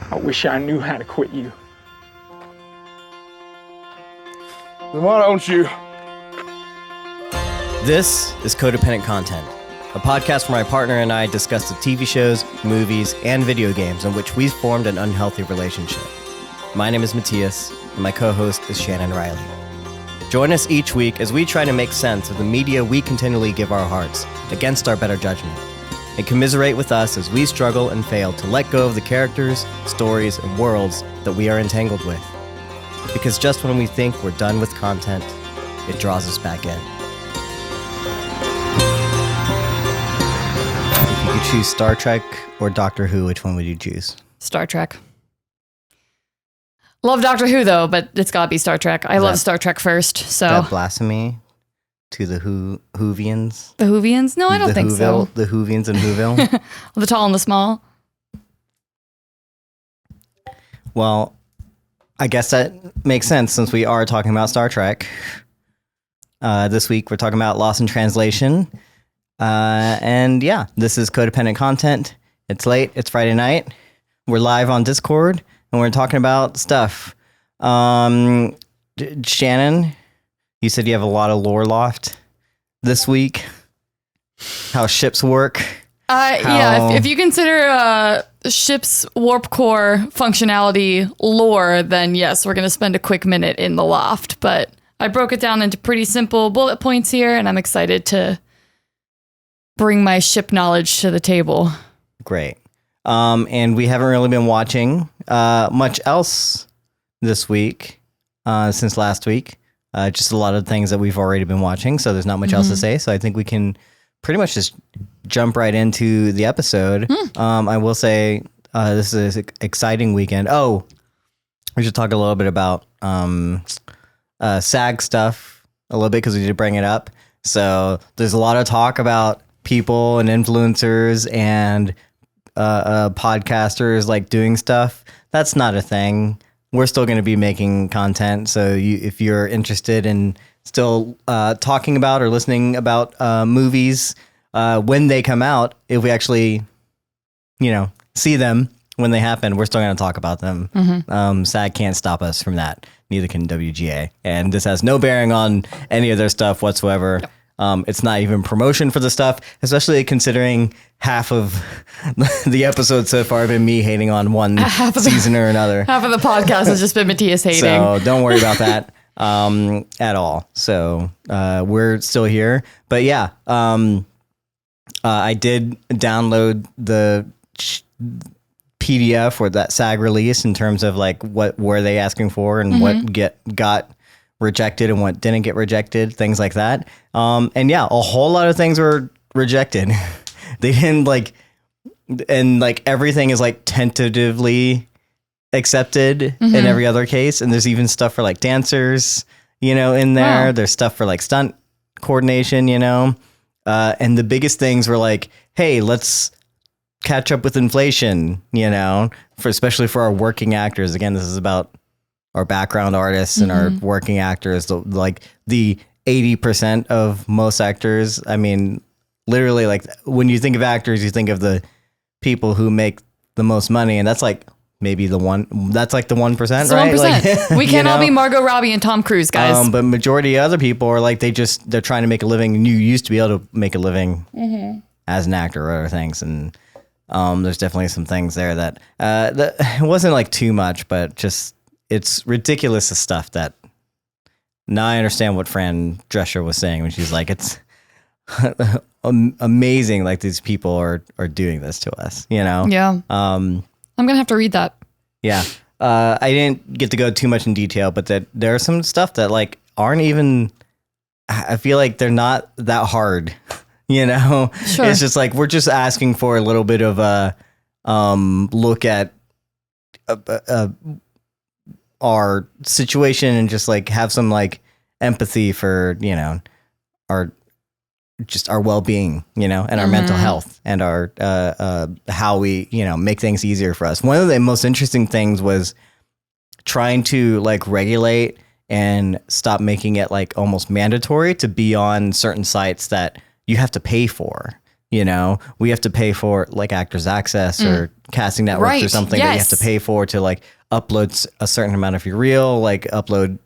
I wish I knew how to quit you. Then why don't you? This is Codependent Content, a podcast where my partner and I discuss the TV shows, movies, and video games in which we've formed an unhealthy relationship. My name is Mattias, and my co-host is Shannon Riley. Join us each week as we try to make sense of the media we continually give our hearts against our better judgment, and commiserate with us as we struggle and fail to let go of the characters, stories, and worlds that we are entangled with. Because just when we think we're done with content, it draws us back in. If you could choose Star Trek or Doctor Who, which one would you choose? Star Trek. Love Doctor Who, though, but it's got to be Star Trek. I love Star Trek first, so... That blasphemy to the Whovians? The Whovians? No, I don't think so. The Whovians in Whoville? The tall and the small? Well, I guess that makes sense since we are talking about Star Trek. This week we're talking about Lost in Translation. And yeah, this is Codependent Content. It's late. It's Friday night. We're live on Discord and we're talking about stuff. Shannon, you said you have a lot of lore loft this week. How ships work. Yeah, if you consider ship's warp core functionality lore, then yes, we're going to spend a quick minute in the loft. But I broke it down into pretty simple bullet points here, and I'm excited to bring my ship knowledge to the table. Great. And we haven't really been watching much else this week since last week. Just a lot of things that we've already been watching, so there's not much else to say. So I think we can pretty much just jump right into the episode. I will say this is an exciting weekend. Oh, we should talk a little bit about SAG stuff a little bit because we need to bring it up. So there's a lot of talk about people and influencers and podcasters like doing stuff. That's not a thing. We're still going to be making content. So if you're interested in still talking about or listening about movies when they come out, if we actually, see them when they happen, we're still going to talk about them. SAG can't stop us from that. Neither can WGA. And this has no bearing on any of their stuff whatsoever. Yep. It's not even promotion for the stuff, especially considering half of the episodes so far have been me hating on one season or another. Half of the podcast has just been Mattias hating. So don't worry about that at all. So we're still here. But yeah, I did download the PDF or that SAG release in terms of like what were they asking for and what got rejected and what didn't get rejected, things like that. And yeah, a whole lot of things were rejected. They didn't and everything is like tentatively accepted in every other case. And there's even stuff for like dancers, in there. Wow. There's stuff for like stunt coordination, and the biggest things were like, hey, let's catch up with inflation, especially for our working actors. Again, this is about our background artists and our working actors, the 80% of most actors. I mean, literally, like when you think of actors, you think of the people who make the most money, and that's like maybe the 1%, right? 1%. Like, we can't all be Margot Robbie and Tom Cruise, guys. But majority of other people are like, they're trying to make a living. You used to be able to make a living as an actor or other things, and there's definitely some things there that it wasn't like too much, but just it's ridiculous, the stuff that now I understand what Fran Drescher was saying when she's like, it's amazing. Like these people are doing this to us, Yeah. I'm going to have to read that. Yeah. I didn't get to go too much in detail, but that there's some stuff that like aren't even, I feel like they're not that hard, Sure. It's just like, we're just asking for a little bit of a look at our situation and just like have some like empathy for our well-being and our mental health and our how we make things easier for us. One of the most interesting things was trying to like regulate and stop making it like almost mandatory to be on certain sites that you have to pay for. You know, we have to pay for like Actors Access or casting networks or Right, something that you have to yes. pay for to like upload a certain amount of your reel, like upload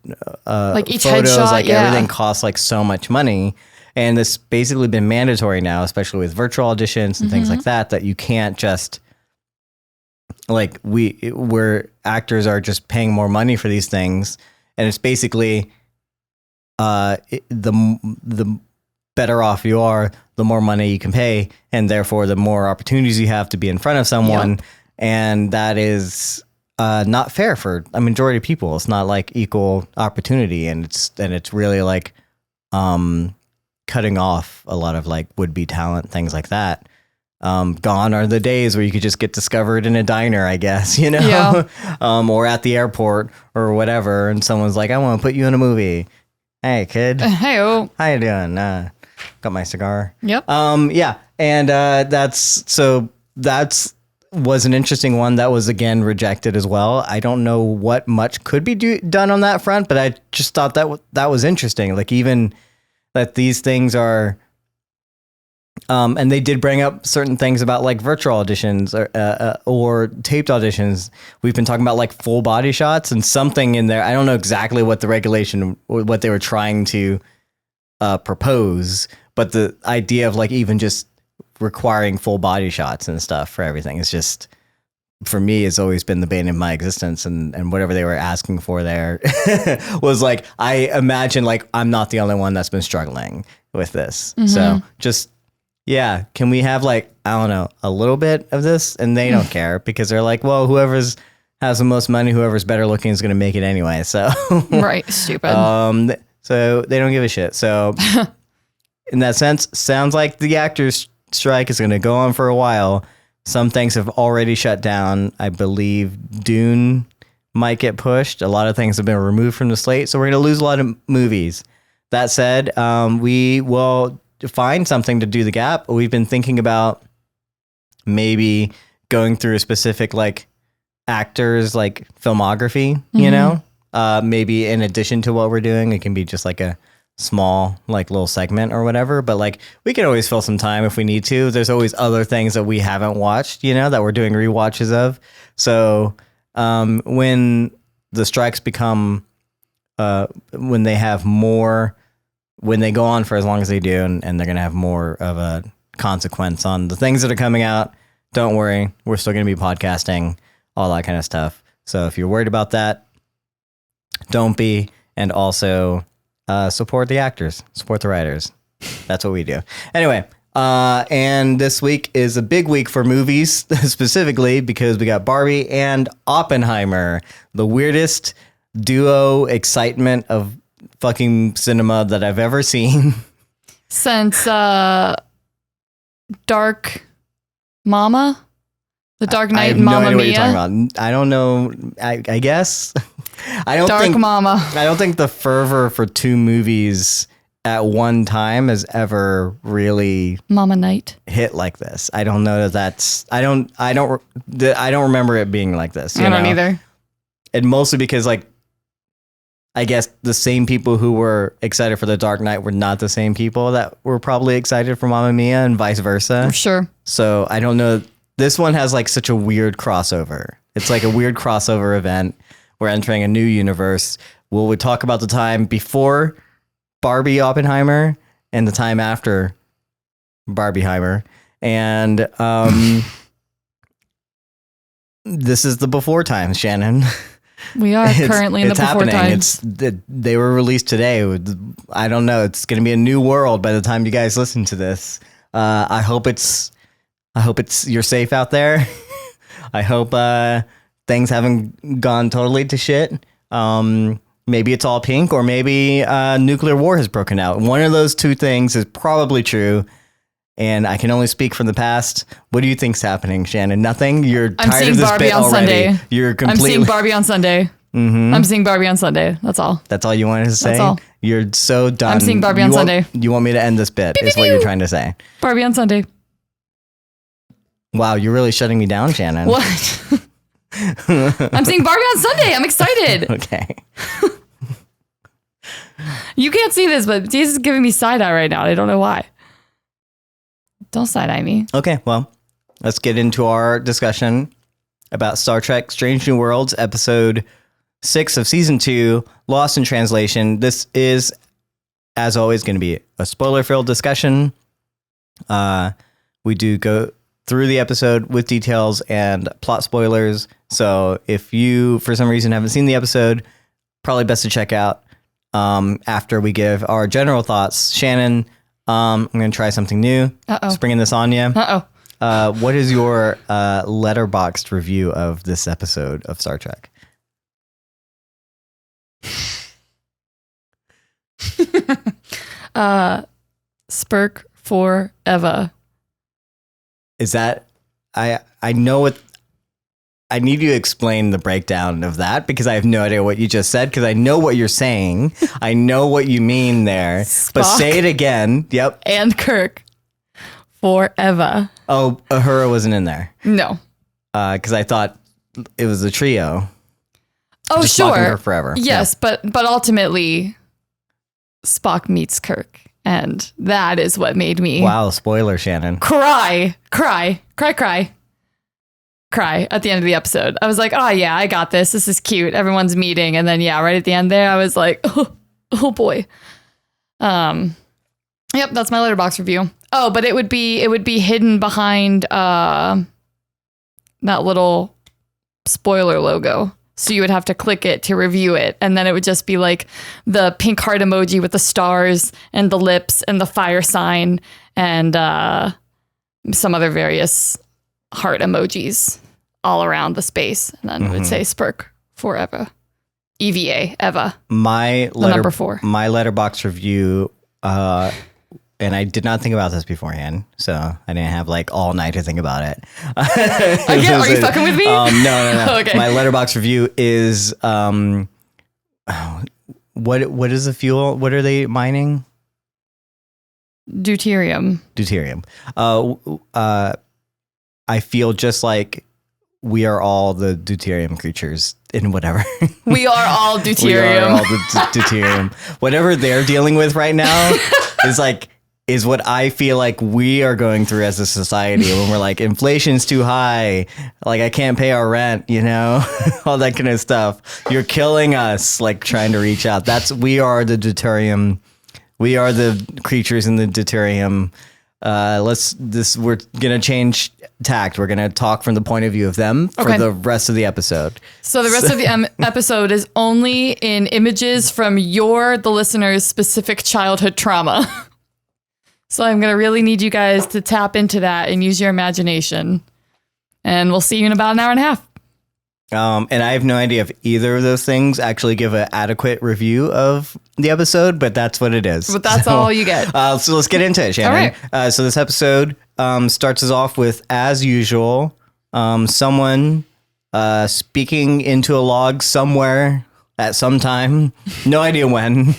Like each photos, headshot, like yeah. everything costs like so much money. And it's basically been mandatory now, especially with virtual auditions and things like that you can't just like where actors are just paying more money for these things. And it's basically the better off you are, the more money you can pay, and therefore the more opportunities you have to be in front of someone. Yep. And that is not fair for a majority of people. It's not like equal opportunity, and it's really like cutting off a lot of like would-be talent, things like that. Gone are the days where you could just get discovered in a diner, I guess, you know, Yeah. or at the airport or whatever, and someone's like, "I want to put you in a movie." Hey, kid. Hey-oh. How you doing? Got my cigar. Yep. Yeah. And that's was an interesting one that was again rejected as well. I don't know what much could be done on that front, but I just thought that was interesting. Like even that these things are, and they did bring up certain things about like virtual auditions or taped auditions. We've been talking about like full body shots and something in there. I don't know exactly what the regulation, what they were trying to propose, but the idea of like even just requiring full body shots and stuff for everything is just, for me, has always been the bane of my existence. And whatever they were asking for there was like, I imagine like I'm not the only one that's been struggling with this. So just, yeah, can we have like, I don't know, a little bit of this? And they don't care because they're like, well, whoever's has the most money, whoever's better looking is going to make it anyway. So Right. Stupid. so they don't give a shit. So in that sense, sounds like the actors strike is going to go on for a while. Some things have already shut down. I believe Dune might get pushed. A lot of things have been removed from the slate. So we're going to lose a lot of movies. That said, we will find something to do the gap. We've been thinking about maybe going through a specific like actors like filmography, you know, maybe in addition to what we're doing, it can be just like a small like little segment or whatever, but like we can always fill some time if we need to. There's always other things that we haven't watched, you know, that we're doing rewatches of. So when the strikes become when they have more, when they go on for as long as they do, and they're gonna have more of a consequence on the things that are coming out, don't worry, we're still gonna be podcasting, all that kind of stuff. So if you're worried about that, don't be. And also support the actors, support the writers. That's what we do. Anyway, and this week is a big week for movies, specifically because we got Barbie and Oppenheimer, the weirdest duo excitement of fucking cinema that I've ever seen. Since Dark Mama? The Dark Knight I have Mamma no idea Mia? what you're talking about. I don't know. I guess. I don't Dark think Mama. I don't think the fervor for two movies at one time has ever really Mama Night. hit like this. I don't know that that's. I don't remember it being like this. I don't either. And mostly because like, I guess the same people who were excited for The Dark Knight were not the same people that were probably excited for Mamma Mia, and vice versa. For sure. So I don't know. This one has like such a weird crossover. It's like a weird crossover event. We're entering a new universe. Will we talk about the time before Barbie Oppenheimer and the time after Barbieheimer? And this is the before time, Shannon. We are currently in the before happening. times. They were released today. I don't know. It's going to be a new world by the time you guys listen to this. I hope it's you're safe out there. I hope things haven't gone totally to shit. Maybe it's all pink, or maybe nuclear war has broken out. One of those two things is probably true. And I can only speak from the past. What do you think's happening, Shannon? Nothing? You're tired of this Barbie bit on already. Sunday. You're completely. I'm seeing Barbie on Sunday. I'm seeing Barbie on Sunday. That's all. That's all you wanted to say? That's all. You're so done. I'm seeing Barbie on Sunday. You want me to end this bit, is what you're trying to say. Barbie on Sunday. Wow, you're really shutting me down, Shannon. What? I'm seeing Barbie on Sunday. I'm excited. Okay. You can't see this, but Jesus is giving me side eye right now. I don't know why. Don't side-eye me. Okay, well, let's get into our discussion about Star Trek Strange New Worlds, episode 6 of season 2, Lost in Translation. This is, as always, going to be a spoiler-filled discussion. We do go through the episode with details and plot spoilers. So if you, for some reason, haven't seen the episode, probably best to check out after we give our general thoughts. Shannon, I'm going to try something new. Springing this on you. What is your letterboxed review of this episode of Star Trek? Spirk forever. Is that I know what I need you to explain the breakdown of that because I have no idea what you just said because I know what you're saying. I know what you mean there. Spock but say it again. Yep. And Kirk forever. Oh, Uhura wasn't in there. No. Because I thought it was a trio. Oh, Just Spock and sure. Kirk forever. Yes, Yeah. but ultimately Spock meets Kirk. And that is what made me Wow, spoiler, Shannon. cry at the end of the episode. I was like, oh yeah, I got this. This is cute. Everyone's meeting. And then yeah, right at the end there, I was like, oh boy. Yep, that's my letterbox review. Oh, but it would be hidden behind that little spoiler logo. So you would have to click it to review it. And then it would just be like the pink heart emoji with the stars and the lips and the fire sign and some other various heart emojis all around the space. And then it would say Spirk forever. EVA, Eva. Number 4. My letterbox review, and I did not think about this beforehand, so I didn't have like all night to think about it. Again, are you fucking with me? No. Okay. My letterbox review is what is the fuel? What are they mining? Deuterium. I feel just like we are all the deuterium creatures in whatever. We are all deuterium. We are all the deuterium. Whatever they're dealing with right now is what I feel like we are going through as a society when we're like, inflation's too high. Like, I can't pay our rent, all that kind of stuff. You're killing us, like trying to reach out. We are the deuterium. We are the creatures in the deuterium. We're going to change tact. We're going to talk from the point of view of them for the rest of the episode. So the rest of the episode is only in images from the listener's specific childhood trauma. So I'm going to really need you guys to tap into that and use your imagination. And we'll see you in about an hour and a half. And I have no idea if either of those things actually give an adequate review of the episode, but that's what it is. But that's all you get. So let's get into it, Shannon. All right. So this episode starts us off with, as usual, someone speaking into a log somewhere at some time. No idea when.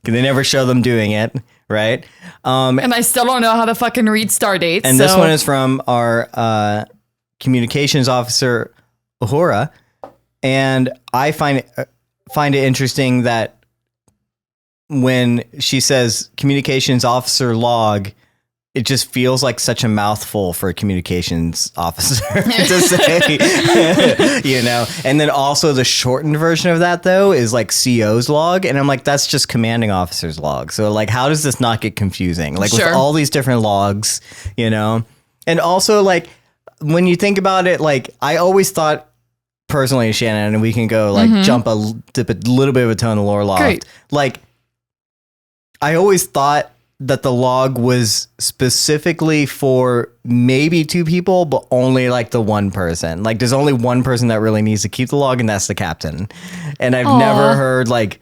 They never show them doing it, right? And I still don't know how to fucking read star dates. And this one is from our communications officer, Uhura, and I find it interesting that when she says communications officer log, it just feels like such a mouthful for a communications officer to say, and then also the shortened version of that though is like CO's log. And I'm like, that's just commanding officer's log. So like, how does this not get confusing? Like with all these different logs, and also like when you think about it, like I always thought personally, Shannon, and we can go like dip a little bit of a toe in the lore loft. Great. Like I always thought that the log was specifically for maybe 2 people, but only like the one person. Like there's only one person that really needs to keep the log, and that's the captain. And I've never heard like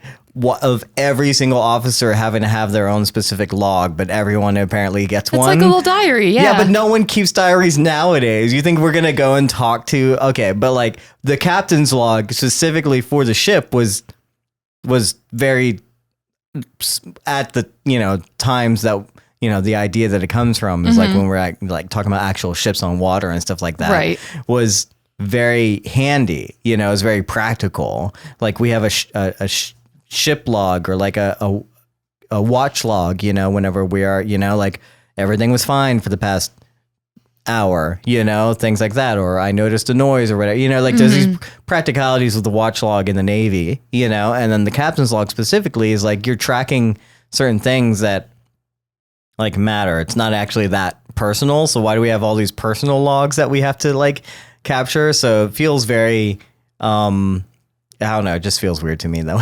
of every single officer having to have their own specific log, but everyone apparently gets one. It's like a little diary, yeah. Yeah, but no one keeps diaries nowadays. You think we're going to go and talk to... Okay, but like the captain's log specifically for the ship was very... at the times that the idea that it comes from is like when we're like talking about actual ships on water and stuff like that, right, was very handy. It's very practical. Like we have a ship log or like a watch log, whenever we are, like everything was fine for the past hour, things like that, or I noticed a noise or whatever, like there's these practicalities with the watch log in the Navy, and then the captain's log specifically is like you're tracking certain things that like matter. It's not actually that personal. So why do we have all these personal logs that we have to like capture? So it feels very, I don't know. It just feels weird to me though.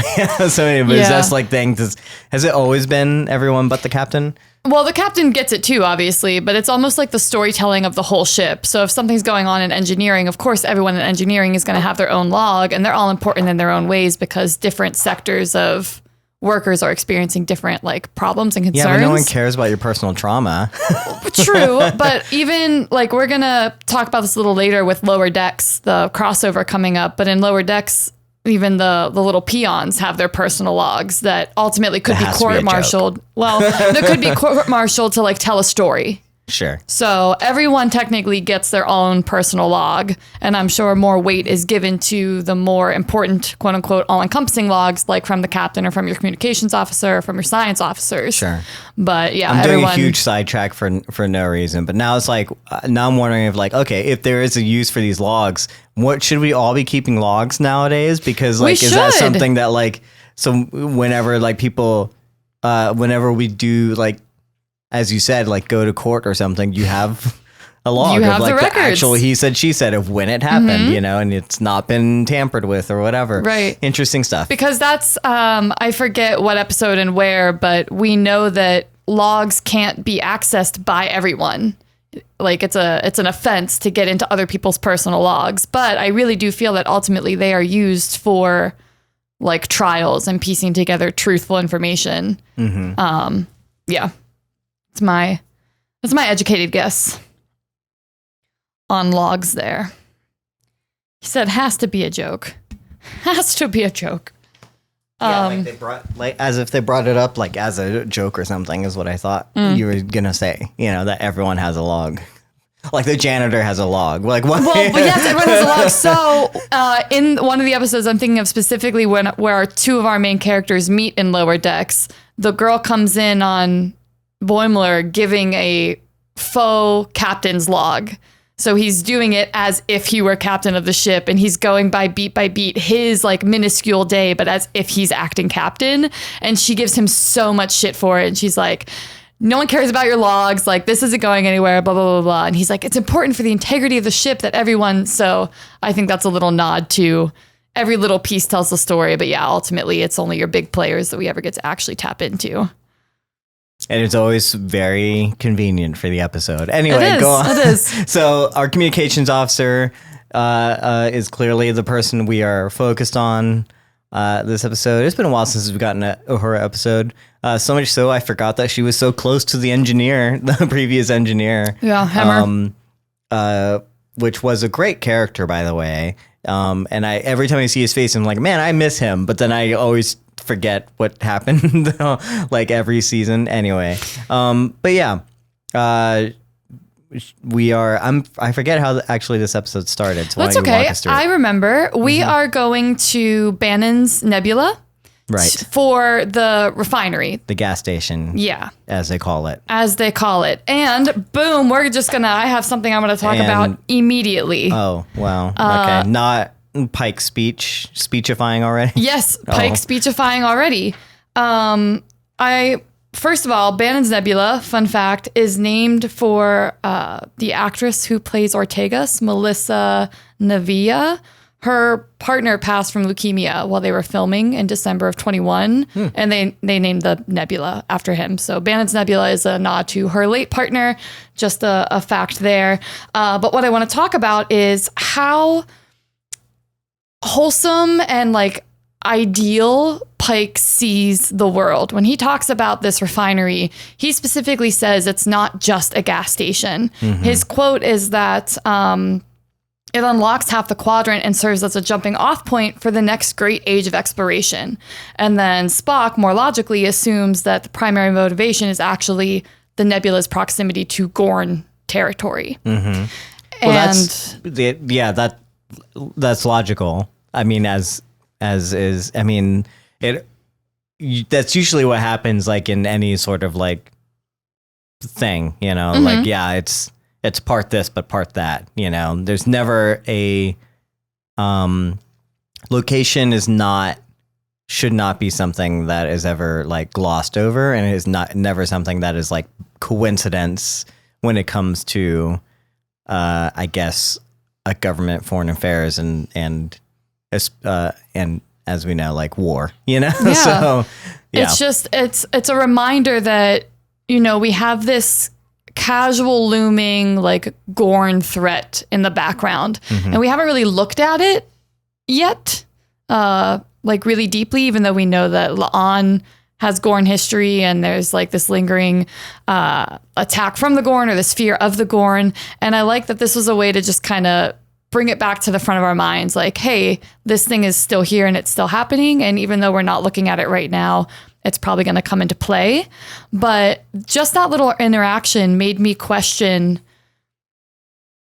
So anyways, that's like things. Has it always been everyone but the captain? Well, the captain gets it too, obviously, but it's almost like the storytelling of the whole ship. So if something's going on in engineering, of course, everyone in engineering is going to have their own log, and they're all important in their own ways because different sectors of workers are experiencing different like problems and concerns. Yeah, but no one cares about your personal trauma. True, but even like we're going to talk about this a little later with Lower Decks, the crossover coming up, but in Lower Decks, even the little peons have their personal logs that ultimately could be court-martialed. Well, that could be court-martialed to like tell a story. Sure. So everyone technically gets their own personal log, and I'm sure more weight is given to the more important, quote unquote, all-encompassing logs, like from the captain or from your communications officer or from your science officers. Sure. But yeah, I'm doing a huge sidetrack for no reason. But now it's like, now I'm wondering if like, okay, if there is a use for these logs, what should we all be keeping logs nowadays? Because like, is that something that like, so whenever like people, whenever we do like, as you said, like go to court or something, you have a log of like the actual he said, she said of when it happened, and it's not been tampered with or whatever. Right. Interesting stuff. Because that's, I forget what episode and where, but we know that logs can't be accessed by everyone. Like it's an offense to get into other people's personal logs. But I really do feel that ultimately they are used for like trials and piecing together truthful information. Yeah. That's my educated guess on logs there. He said has to be a joke. Has to be a joke. Yeah, like they brought like as if they brought it up like as a joke or something is what I thought you were gonna say. That everyone has a log. Like the janitor has a log. Like what? Well, but yes, everyone has a log. So in one of the episodes I'm thinking of specifically where two of our main characters meet in Lower Decks, the girl comes in on Boimler giving a faux captain's log. So he's doing it as if he were captain of the ship, and he's going by beat his like minuscule day, but as if he's acting captain. And she gives him so much shit for it. And she's like, no one cares about your logs. Like, this isn't going anywhere, blah, blah, blah, blah. And he's like, it's important for the integrity of the ship that everyone. So I think that's a little nod to every little piece tells the story. But yeah, ultimately, it's only your big players that we ever get to actually tap into. And it's always very convenient for the episode. Anyway, go on. It is. So our communications officer is clearly the person we are focused on this episode. It's been a while since we've gotten a horror episode. So much so I forgot that she was so close to the engineer, the previous engineer. Yeah, Hammer. Which was a great character, by the way. And every time I see his face, I'm like, man, I miss him. But then I always forget what happened like every season anyway. But yeah, I forget how actually this episode started. So that's okay. I remember we are going to Bannon's Nebula. Right. For the refinery. The gas station. Yeah. As they call it. And boom, I have something I'm going to talk about immediately. Oh, wow. Okay. Not Pike speechifying already? Yes, Pike speechifying already. First of all, Bannon's Nebula, fun fact, is named for the actress who plays Ortegas, Melissa Navia. Her partner passed from leukemia while they were filming in December of 21, and they named the nebula after him. So Bannon's Nebula is a nod to her late partner, just a fact there. But what I want to talk about is how wholesome and like ideal Pike sees the world. When he talks about this refinery, he specifically says it's not just a gas station. His quote is that it unlocks half the quadrant and serves as a jumping off point for the next great age of exploration. And then Spock more logically assumes that the primary motivation is actually the nebula's proximity to Gorn territory. Well, that's logical. I mean, that's usually what happens like in any sort of like thing, like, yeah, it's part this, but part that, there's never a, location should not be something that is ever like glossed over, and it is never something that is like coincidence when it comes to, I guess, a government, foreign affairs, and as we know, like war, Yeah. So yeah. It's just, it's a reminder that, we have this casual looming like Gorn threat in the background, and we haven't really looked at it yet, like really deeply, even though we know that La'an has Gorn history and there's like this lingering attack from the Gorn, or this fear of the Gorn. And I like that this was a way to just kind of bring it back to the front of our minds, like, hey, this thing is still here and it's still happening. And even though we're not looking at it right now, it's probably going to come into play. But just that little interaction made me question.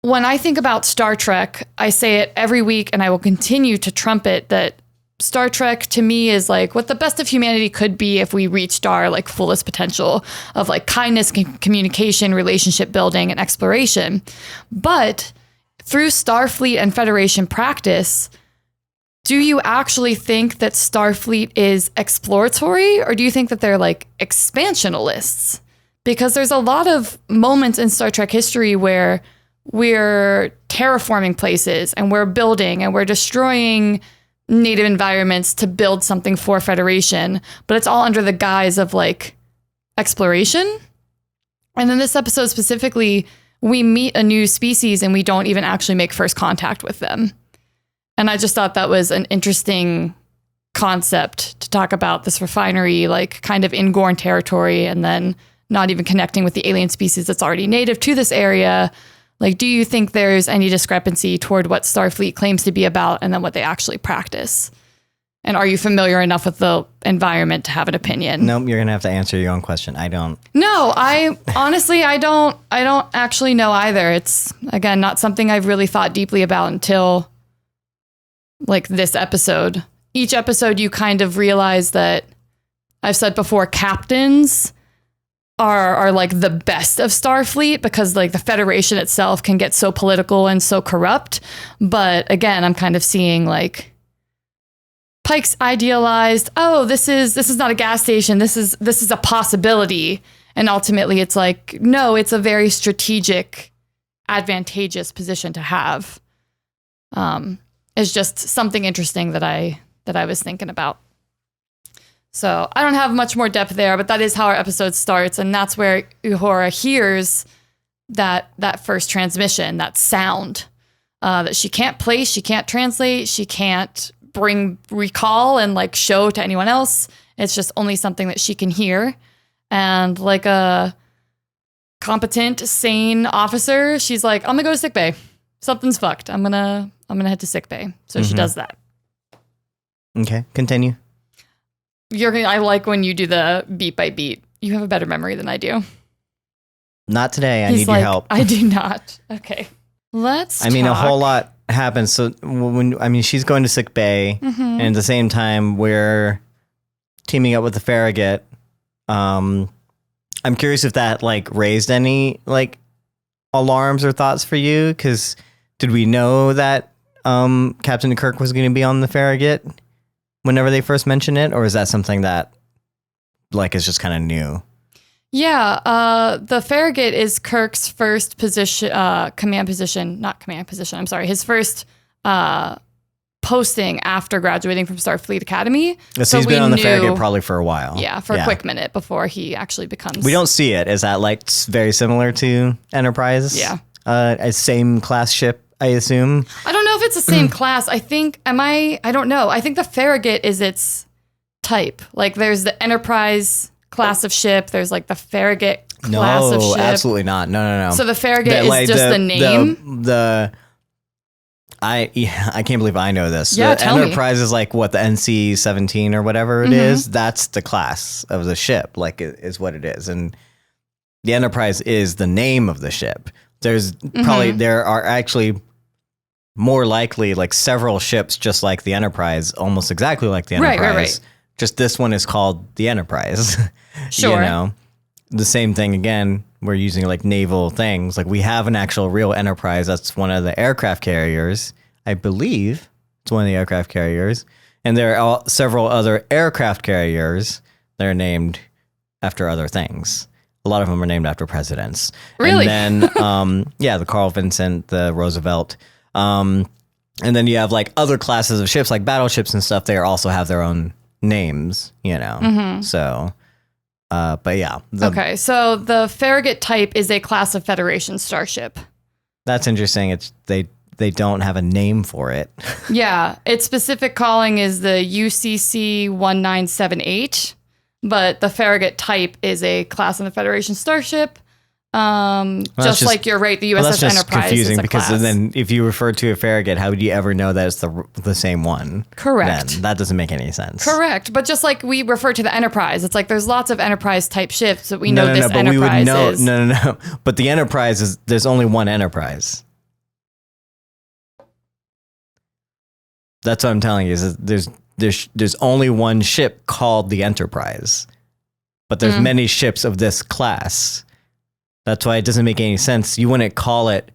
When I think about Star Trek, I say it every week, and I will continue to trumpet that Star Trek to me is like what the best of humanity could be if we reached our like fullest potential of like kindness, communication, relationship building, and exploration. But through Starfleet and Federation practice, do you actually think that Starfleet is exploratory, or do you think that they're like expansionalists? Because there's a lot of moments in Star Trek history where we're terraforming places and we're building and we're destroying native environments to build something for Federation, but it's all under the guise of like exploration. And in this episode specifically, we meet a new species and we don't even actually make first contact with them. And I just thought that was an interesting concept to talk about, this refinery, like kind of in Gorn territory, and then not even connecting with the alien species that's already native to this area. Like, do you think there's any discrepancy toward what Starfleet claims to be about and then what they actually practice? And are you familiar enough with the environment to have an opinion? Nope, you're gonna have to answer your own question. I don't. No, I honestly, I don't actually know either. It's, again, not something I've really thought deeply about until like this episode. Each episode you kind of realize that, I've said before, captains are like the best of Starfleet, because like the Federation itself can get so political and so corrupt. But again, I'm kind of seeing like Pike's idealized, oh, this is not a gas station. This is a possibility. And ultimately it's like, no, it's a very strategic, advantageous position to have. It's just something interesting that I was thinking about. So I don't have much more depth there, but that is how our episode starts. And that's where Uhura hears that first transmission, that sound, that she can't place, she can't translate, she can't recall and like show to anyone else. It's just only something that she can hear. And like a competent, sane officer, she's like, I'm gonna go to sickbay. Something's fucked. I'm gonna head to sickbay. So she does that. Okay, continue. I like when you do the beat by beat. You have a better memory than I do. Not today. I He's need like, your help. I do not. Okay. I mean, a whole lot happens. So she's going to sick bay, and at the same time, we're teaming up with the Farragut. I'm curious if that like raised any like alarms or thoughts for you, because did we know that Captain Kirk was going to be on the Farragut whenever they first mention it, or is that something that like is just kind of new? Yeah, the Farragut is Kirk's first position, command position, not command position, I'm sorry, his first posting after graduating from Starfleet Academy. So he's been on the Farragut probably for a while. Yeah, for a quick minute before he actually becomes... We don't see it. Is that like very similar to Enterprise? Yeah. A same class ship, I assume? I don't know if it's the same class. I think, I don't know. I think the Farragut is its type. Like there's the Enterprise class of ship. There's like the Farragut class of ship. No, absolutely not. No. So the Farragut is just the name? I can't believe I know this. Yeah, the Enterprise is like what, the NC-17 or whatever it is. That's the class of the ship, like is what it is. And the Enterprise is the name of the ship. There's probably, there are actually more likely like several ships just like the Enterprise, almost exactly like the Enterprise. Right. Just this one is called the Enterprise. Sure. The same thing again we're using like naval things. Like we have an actual real Enterprise. That's one of the aircraft carriers. I believe it's one of the aircraft carriers. And there are several other aircraft carriers that are named after other things. A lot of them are named after presidents. Really? And then, the Carl Vincent, the Roosevelt. And then you have like other classes of ships, like battleships and stuff. They also have their own names, you know. Mm-hmm. So, but yeah. Okay, so the Farragut type is a class of Federation starship. That's interesting. It's they don't have a name for it. Yeah, its specific calling is the UCC 1978, but the Farragut type is a class in the Federation starship. Just like you're right, the USS that's just Enterprise confusing is a because class. then if you refer to a Farragut, how would you ever know that it's the same one? Correct. Then that doesn't make any sense. Correct, but just like we refer to the Enterprise, it's like there's lots of Enterprise type ships that we know this but Enterprise we would know, is. No. But the Enterprise is, there's only one Enterprise. That's what I'm telling you. Is there's only one ship called the Enterprise, but there's many ships of this class. That's why it doesn't make any sense. You wouldn't call it.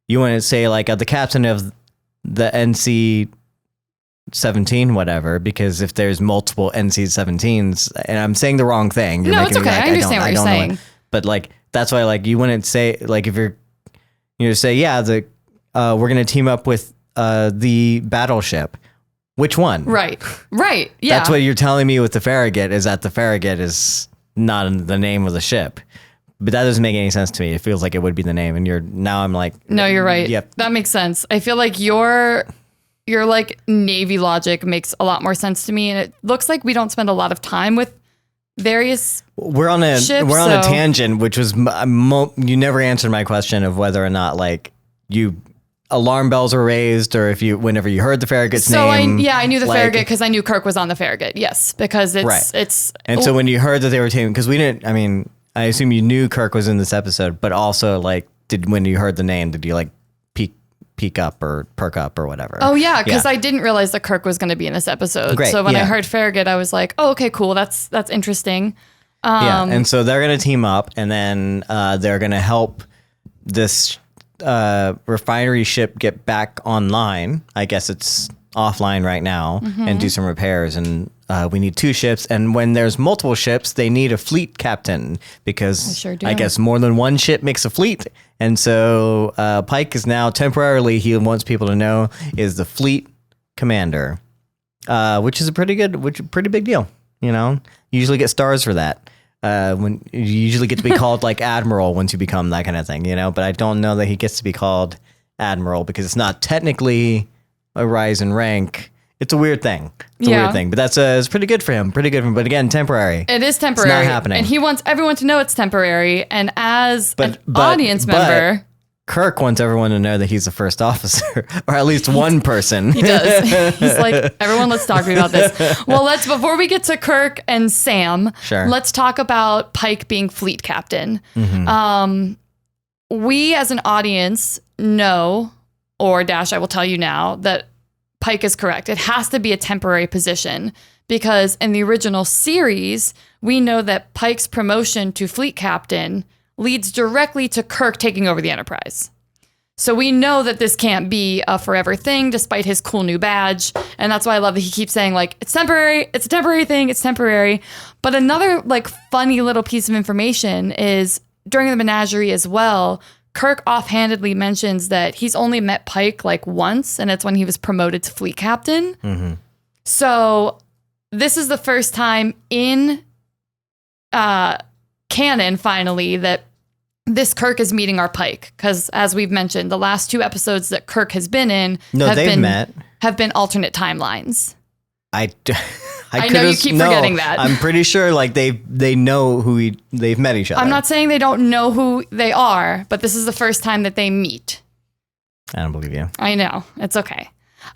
You wouldn't say like the captain of the NC-17, whatever, because if there's multiple NC-17s, and I'm saying the wrong thing. No, it's okay. I understand what you're saying. But like that's why like you wouldn't say like if you're say we're gonna team up with the battleship. Which one? Right. Yeah. That's what you're telling me with the Farragut is that the Farragut is not the name of the ship. But that doesn't make any sense to me. It feels like it would be the name, and I'm like, no, you're right. Yep. That makes sense. I feel like your like Navy logic makes a lot more sense to me, and it looks like we don't spend a lot of time with various. We're on a tangent, which was you never answered my question of whether or not like alarm bells were raised, or if whenever you heard the Farragut's name. I knew the Farragut because I knew Kirk was on the Farragut. Yes, because it's. And so when you heard that they were teaming, because we didn't. I mean, I assume you knew Kirk was in this episode, but also like, when you heard the name, did you like peek up or perk up or whatever? Oh yeah, because I didn't realize that Kirk was going to be in this episode. Great, so when I heard Farragut, I was like, oh okay, cool. That's interesting. And so they're going to team up, and then they're going to help this refinery ship get back online. I guess it's offline right now, and do some repairs, and we need 2 ships, and when there's multiple ships they need a fleet captain because I guess more than one ship makes a fleet. And so Pike is now temporarily, he wants people to know, is the fleet commander, which is a pretty big deal. You know, you usually get stars for that. When you usually get to be called like admiral once you become that kind of thing, you know, but I don't know that he gets to be called admiral because it's not technically a rise in rank. It's a weird thing. It's a weird thing, but it's pretty good for him. But again, temporary. It is temporary. It's not happening. And he wants everyone to know it's temporary. And as an audience member, Kirk wants everyone to know that he's the first officer, or at least one person. He does. He's like, everyone, let's talk about this. Well, before we get to Kirk and Sam, let's talk about Pike being fleet captain. We as an audience know, or I will tell you now, that Pike is correct. It has to be a temporary position because in the original series, we know that Pike's promotion to fleet captain leads directly to Kirk taking over the Enterprise. So we know that this can't be a forever thing despite his cool new badge. And that's why I love that he keeps saying like, it's temporary, it's a temporary thing, it's temporary. But another like funny little piece of information is during the menagerie as well, Kirk offhandedly mentions that he's only met Pike like once, and it's when he was promoted to fleet captain. So this is the first time in canon, finally, that this Kirk is meeting our Pike. Because as we've mentioned, the last 2 episodes that Kirk has been in have been alternate timelines. I know you keep forgetting that. I'm pretty sure like they know they've met each other. I'm not saying they don't know who they are, but this is the first time that they meet. I don't believe you. I know. It's okay.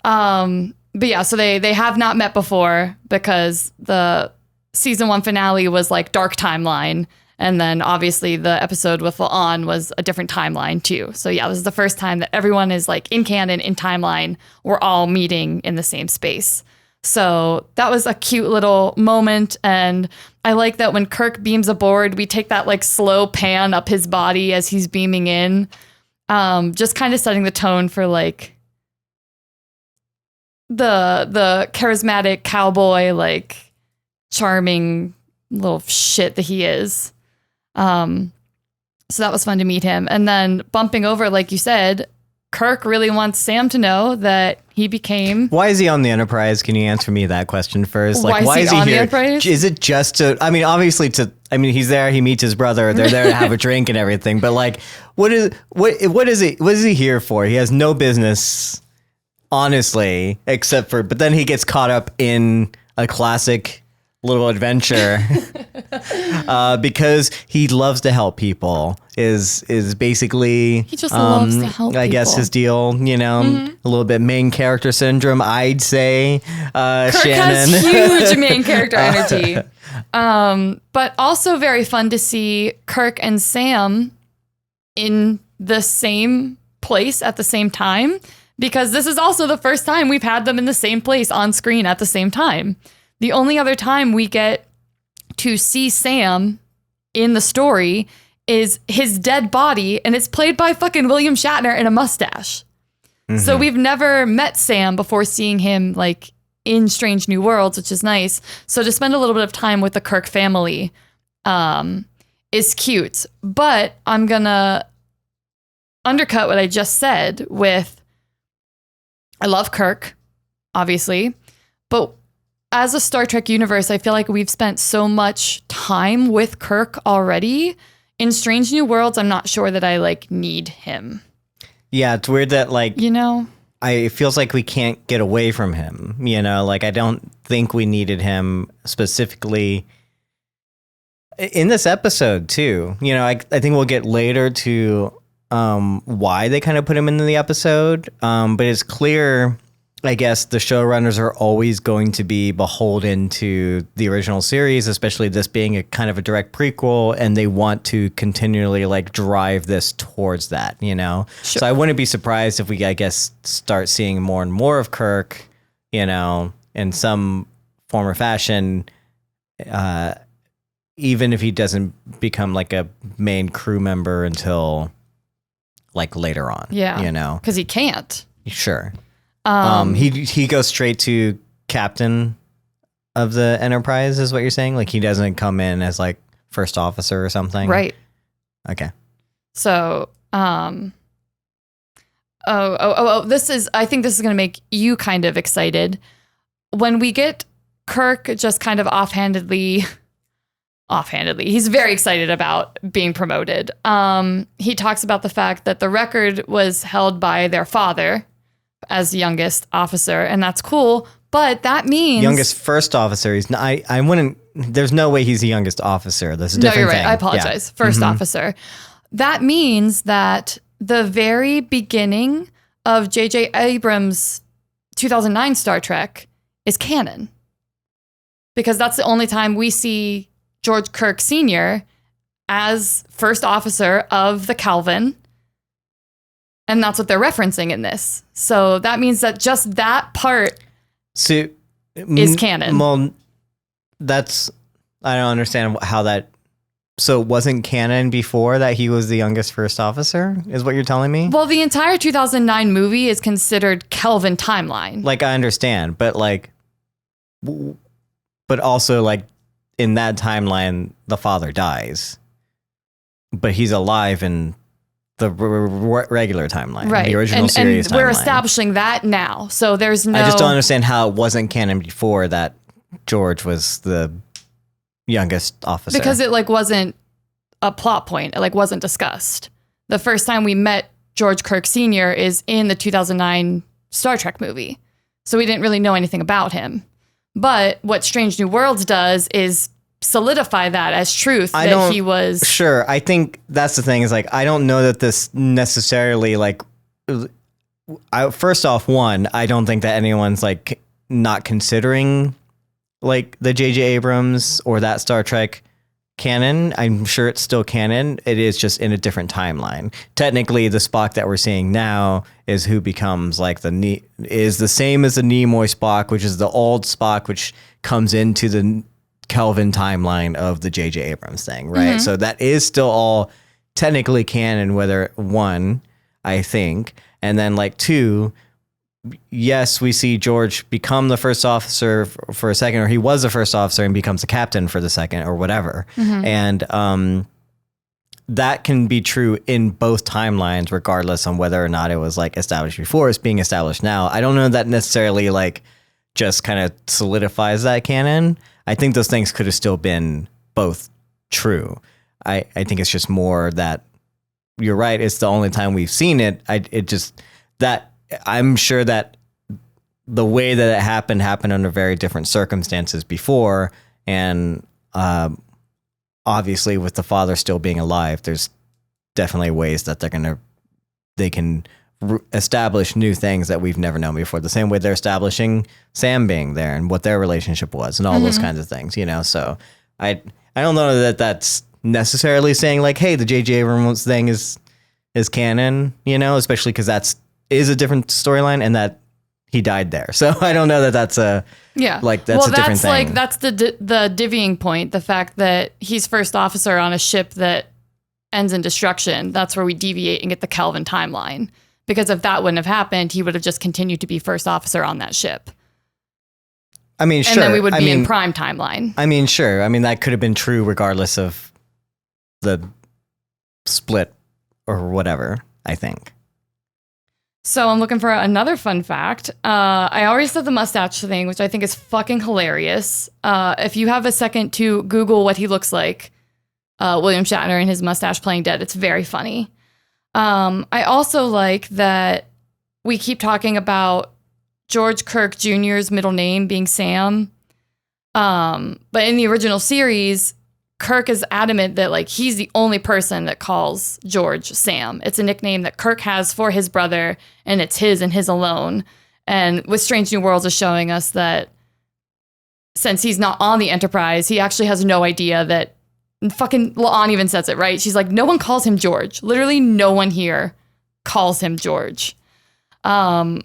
But yeah, so they have not met before because the season 1 finale was like dark timeline. And then obviously the episode with La'an was a different timeline too. So yeah, this is the first time that everyone is like in canon, in timeline. We're all meeting in the same space. So that was a cute little moment. And I like that when Kirk beams aboard, we take that like slow pan up his body as he's beaming in. Just kind of setting the tone for like the charismatic cowboy, like charming little shit that he is. So that was fun to meet him. And then bumping over, like you said, Kirk really wants Sam to know that he became... Why is he on the Enterprise? Can you answer me that question first? Like, why is he on here? The Enterprise? Is it just to... I mean, obviously he's there, he meets his brother, they're there to have a drink and everything, but like, what is he here for? He has no business, honestly, except for... But then he gets caught up in a classic little adventure because he loves to help people is basically he just loves to help I guess people. His deal, a little bit main character syndrome, I'd say. Kirk Shannon has huge main character energy, but also very fun to see Kirk and Sam in the same place at the same time, because this is also the first time we've had them in the same place on screen at the same time. The only other time we get to see Sam in the story is his dead body, and it's played by fucking William Shatner in a mustache. Mm-hmm. So we've never met Sam before seeing him like in Strange New Worlds, which is nice. So to spend a little bit of time with the Kirk family is cute. But I'm gonna undercut what I just said with, I love Kirk, obviously, but as a Star Trek universe, I feel like we've spent so much time with Kirk already. In Strange New Worlds, I'm not sure that I like need him. Yeah, it's weird that like, it feels like we can't get away from him, like I don't think we needed him specifically in this episode too. I think we'll get later to why they kind of put him into the episode. But it's clear, I guess, the showrunners are always going to be beholden to the original series, especially this being a kind of a direct prequel, and they want to continually like drive this towards that, Sure. So I wouldn't be surprised if we, I guess, start seeing more and more of Kirk, in some form or fashion, even if he doesn't become like a main crew member until like later on. Yeah. Because he can't. Sure. He goes straight to captain of the Enterprise, is what you're saying? Like he doesn't come in as like first officer or something? Right. Okay. So, I think this is going to make you kind of excited. When we get Kirk just kind of offhandedly, he's very excited about being promoted. He talks about the fact that the record was held by their father as the youngest officer, and that's cool, but that means youngest first officer. He's not, I wouldn't. There's no way he's the youngest officer. That's a different No, you're right. thing. I apologize. Yeah. First officer. That means that the very beginning of J.J. Abrams' 2009 Star Trek is canon, because that's the only time we see George Kirk Sr. as first officer of the Calvin. And that's what they're referencing in this. So that means that just that part is canon. Well, I don't understand how that... So it wasn't canon before that he was the youngest first officer, is what you're telling me? Well, the entire 2009 movie is considered Kelvin timeline. Like, I understand, but like... But also, like, in that timeline, the father dies. But he's alive in the regular timeline, right? The original series and we're timeline. Establishing that now, so there's no... I just don't understand how it wasn't canon before that George was the youngest officer. Because it like wasn't a plot point. It like wasn't discussed. The first time we met George Kirk Sr. is in the 2009 Star Trek movie. So we didn't really know anything about him. But what Strange New Worlds does is solidify that as truth, that he was... Sure, I think that's the thing, is like, I don't know that this necessarily, like... first off, one, I don't think that anyone's, like, not considering, like, the J.J. Abrams or that Star Trek canon. I'm sure it's still canon. It is just in a different timeline. Technically, the Spock that we're seeing now is who becomes like is the same as the Nimoy Spock, which is the old Spock, which comes into the Kelvin timeline of the J.J. Abrams thing, right? So that is still all technically canon, whether one, I think, and then like two, yes, we see George become the first officer for a second, or he was the first officer and becomes the captain for the second or whatever. And that can be true in both timelines, regardless on whether or not it was like established before, it's being established now. I don't know that necessarily like just kind of solidifies that canon. I think those things could have still been both true. I think it's just more that you're right. It's the only time we've seen it. I'm sure that the way that it happened under very different circumstances before. And obviously with the father still being alive, there's definitely ways that they can establish new things that we've never known before. The same way they're establishing Sam being there and what their relationship was and all those kinds of things, So I don't know that that's necessarily saying like, hey, the J.J. Abrams thing is canon, especially because is a different storyline and that he died there. So I don't know that that's a different thing. Like that's the divvying point. The fact that he's first officer on a ship that ends in destruction. That's where we deviate and get the Kelvin timeline. Because if that wouldn't have happened, he would have just continued to be first officer on that ship. I mean, sure. And then we would be in prime timeline. I mean, sure. I mean, that could have been true regardless of the split or whatever, I think. So I'm looking for another fun fact. I already said the mustache thing, which I think is fucking hilarious. If you have a second to Google what he looks like, William Shatner and his mustache playing dead, it's very funny. I also like that we keep talking about George Kirk Jr.'s middle name being Sam. But in the original series, Kirk is adamant that like he's the only person that calls George Sam. It's a nickname that Kirk has for his brother, and it's his and his alone. And with Strange New Worlds is showing us that since he's not on the Enterprise, he actually has no idea that fucking La'an even says it, right? She's like, no one calls him George. Literally no one here calls him George. And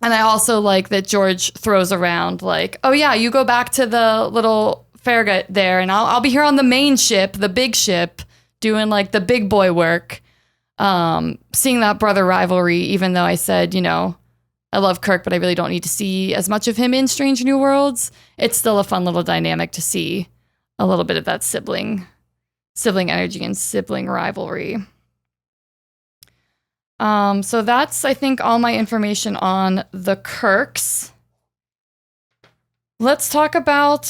I also like that George throws around like, oh yeah, you go back to the little Farragut there, and I'll be here on the main ship, the big ship, doing like the big boy work. Seeing that brother rivalry, even though I said, I love Kirk, but I really don't need to see as much of him in Strange New Worlds. It's still a fun little dynamic to see a little bit of that sibling energy and sibling rivalry. So that's, I think, all my information on the Kirks. Let's talk about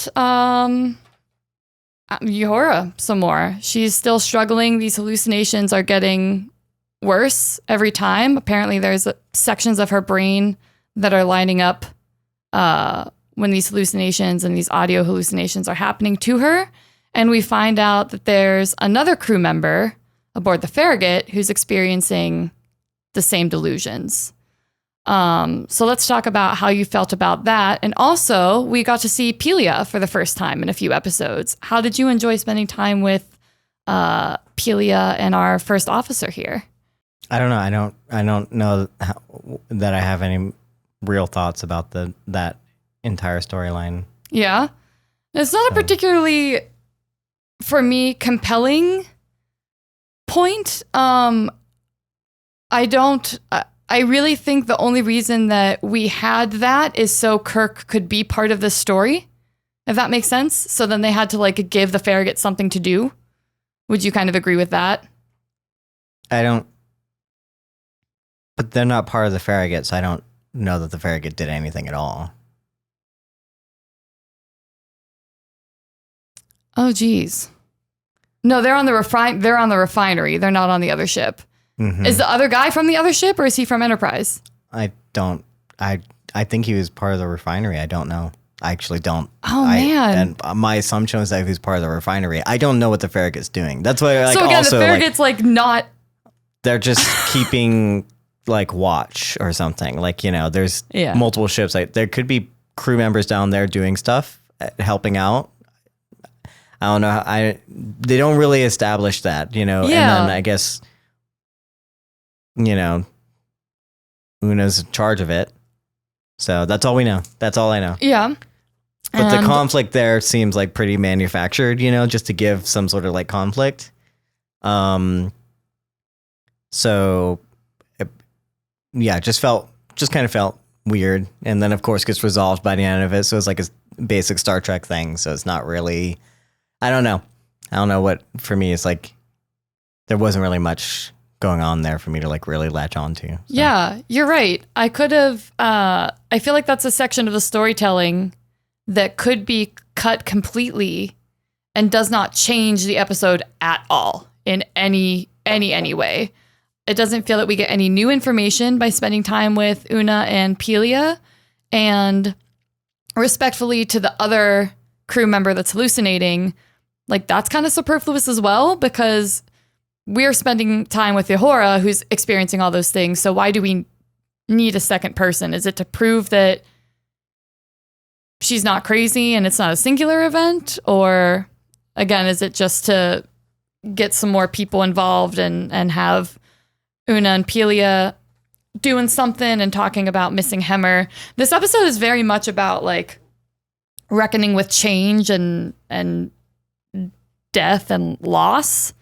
Uhura some more. She's still struggling. These hallucinations are getting worse every time. Apparently, there's sections of her brain that are lining up when these hallucinations and these audio hallucinations are happening to her. And we find out that there's another crew member aboard the Farragut who's experiencing the same delusions. So let's talk about how you felt about that. And also, we got to see Pelia for the first time in a few episodes. How did you enjoy spending time with Pelia and our first officer here? I don't know. I don't know that I have any real thoughts about that entire storyline. Yeah. It's not a particularly, for me, compelling point. I really think the only reason that we had that is so Kirk could be part of the story, if that makes sense. So then they had to like give the Farragut something to do. Would you kind of agree with that? I don't, but they're not part of the Farragut, so I don't know that the Farragut did anything at all. Oh, geez. No, they're on the refinery. They're not on the other ship. Mm-hmm. Is the other guy from the other ship, or is he from Enterprise? I think he was part of the refinery. I don't know. I actually don't. Oh, man. And my assumption was that he was part of the refinery. I don't know what the Farragut's doing. That's why, like, so again, also, the Farragut's like not. They're just keeping like watch or something. Like, there's multiple ships. Like, there could be crew members down there doing stuff, helping out. I don't know. They don't really establish that, you know. Yeah. And then I guess, you know, Una's in charge of it. So that's all we know. That's all I know. Yeah. But the conflict there seems like pretty manufactured, you know, just to give some sort of like conflict. So yeah, just kind of felt weird. And then of course gets resolved by the end of it. So it's like a basic Star Trek thing. So it's not really, I don't know what, for me, it's like, there wasn't really much going on there for me to like really latch onto. So. Yeah, you're right. I could have, I feel like that's a section of the storytelling that could be cut completely and does not change the episode at all in any way. It doesn't feel that we get any new information by spending time with Una and Pelia. And respectfully to the other crew member that's hallucinating, like that's kind of superfluous as well, because we're spending time with Uhura, who's experiencing all those things. So why do we need a second person? Is it to prove that she's not crazy and it's not a singular event? Or again, is it just to get some more people involved and have Una and Pelia doing something and talking about missing Hemmer? This episode is very much about like reckoning with change and death and loss,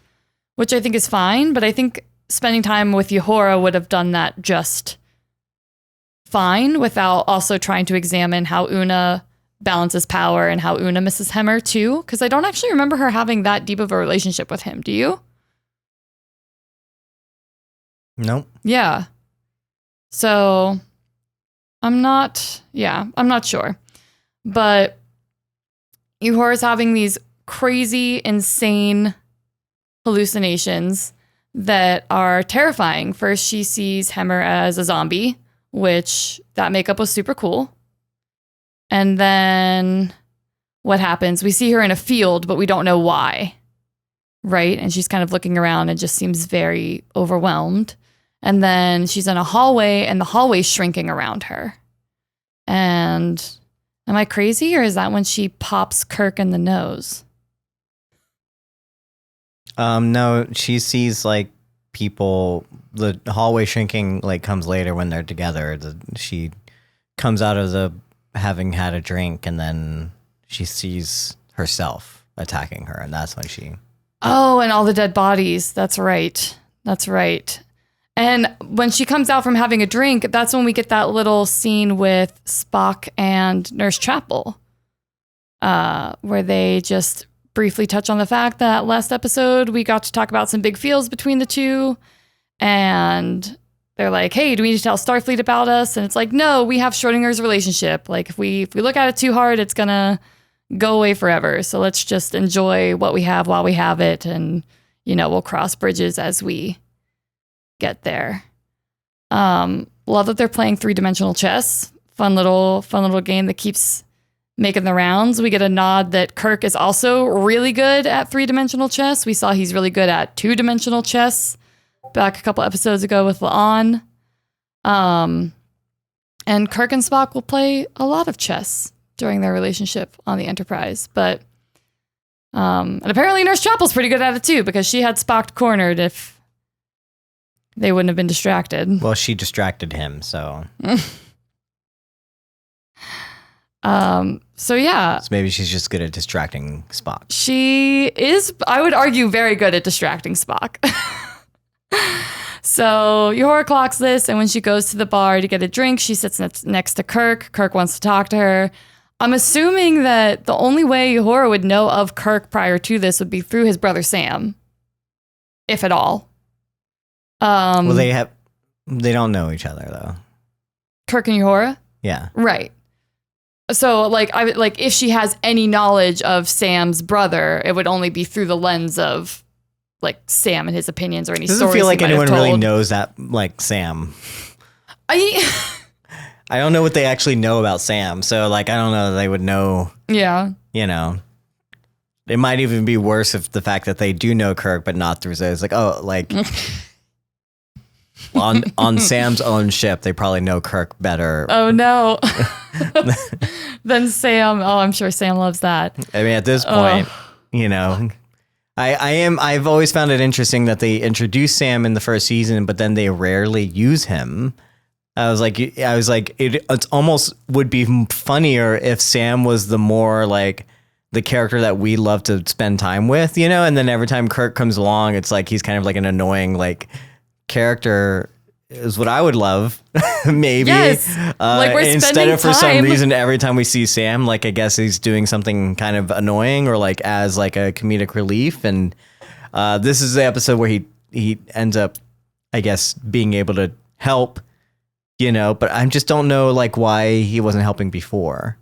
which I think is fine. But I think spending time with Uhura would have done that just fine without also trying to examine how Una balances power and how Una misses Hemmer too. Because I don't actually remember her having that deep of a relationship with him. Do you? Nope. Yeah. So I'm not sure. But Uhura's having these crazy, insane hallucinations that are terrifying. First, she sees Hemmer as a zombie, which that makeup was super cool. And then what happens? We see her in a field, but we don't know why. Right? And she's kind of looking around and just seems very overwhelmed. And then she's in a hallway and the hallway's shrinking around her. And am I crazy, or is that when she pops Kirk in the nose? No, she sees like people, the hallway shrinking like comes later when they're together. She comes out of the having had a drink, and then she sees herself attacking her, and that's when she... Oh, and all the dead bodies. That's right. And when she comes out from having a drink, that's when we get that little scene with Spock and Nurse Chapel, where they just briefly touch on the fact that last episode we got to talk about some big feels between the two, and they're like, hey, do we need to tell Starfleet about us? And it's like, no, we have Schrodinger's relationship. Like if we look at it too hard, it's gonna go away forever. So let's just enjoy what we have while we have it, and we'll cross bridges as we get there. Love that they're playing 3-dimensional chess. Fun little game that keeps making the rounds. We get a nod that Kirk is also really good at 3-dimensional chess. We saw he's really good at 2-dimensional chess back a couple episodes ago with La'an. And Kirk and Spock will play a lot of chess during their relationship on the Enterprise. But and apparently Nurse Chapel's pretty good at it too, because she had Spock cornered if they wouldn't have been distracted. Well, she distracted him, so... So yeah. So maybe she's just good at distracting Spock. She is, I would argue, very good at distracting Spock. So Uhura clocks this, and when she goes to the bar to get a drink, she sits next to Kirk. Kirk wants to talk to her. I'm assuming that the only way Uhura would know of Kirk prior to this would be through his brother Sam, if at all. Well, they don't know each other though. Kirk and Uhura? Yeah. Right. So if she has any knowledge of Sam's brother, it would only be through the lens of like Sam and his opinions or any stories. Doesn't feel like anyone really knows that, like Sam. I don't know what they actually know about Sam, so like I don't know that they would know. Yeah. It might even be worse if the fact that they do know Kirk, but not through Zay. It's like, oh, like on Sam's own ship, they probably know Kirk better. Oh no. Then Sam. Oh, I'm sure Sam loves that. I mean, at this point, you know. I've always found it interesting that they introduce Sam in the first season, but then they rarely use him. I was like, it's almost would be funnier if Sam was the more like the character that we love to spend time with, you know, and then every time Kirk comes along, it's like he's kind of like an annoying like character is what I would love. Maybe. Yes. Like we're instead of for some time. reason every time we see Sam, like I guess he's doing something kind of annoying or like as like a comedic relief. And this is the episode where he ends up, I guess, being able to help. You know, but I just don't know like why he wasn't helping before.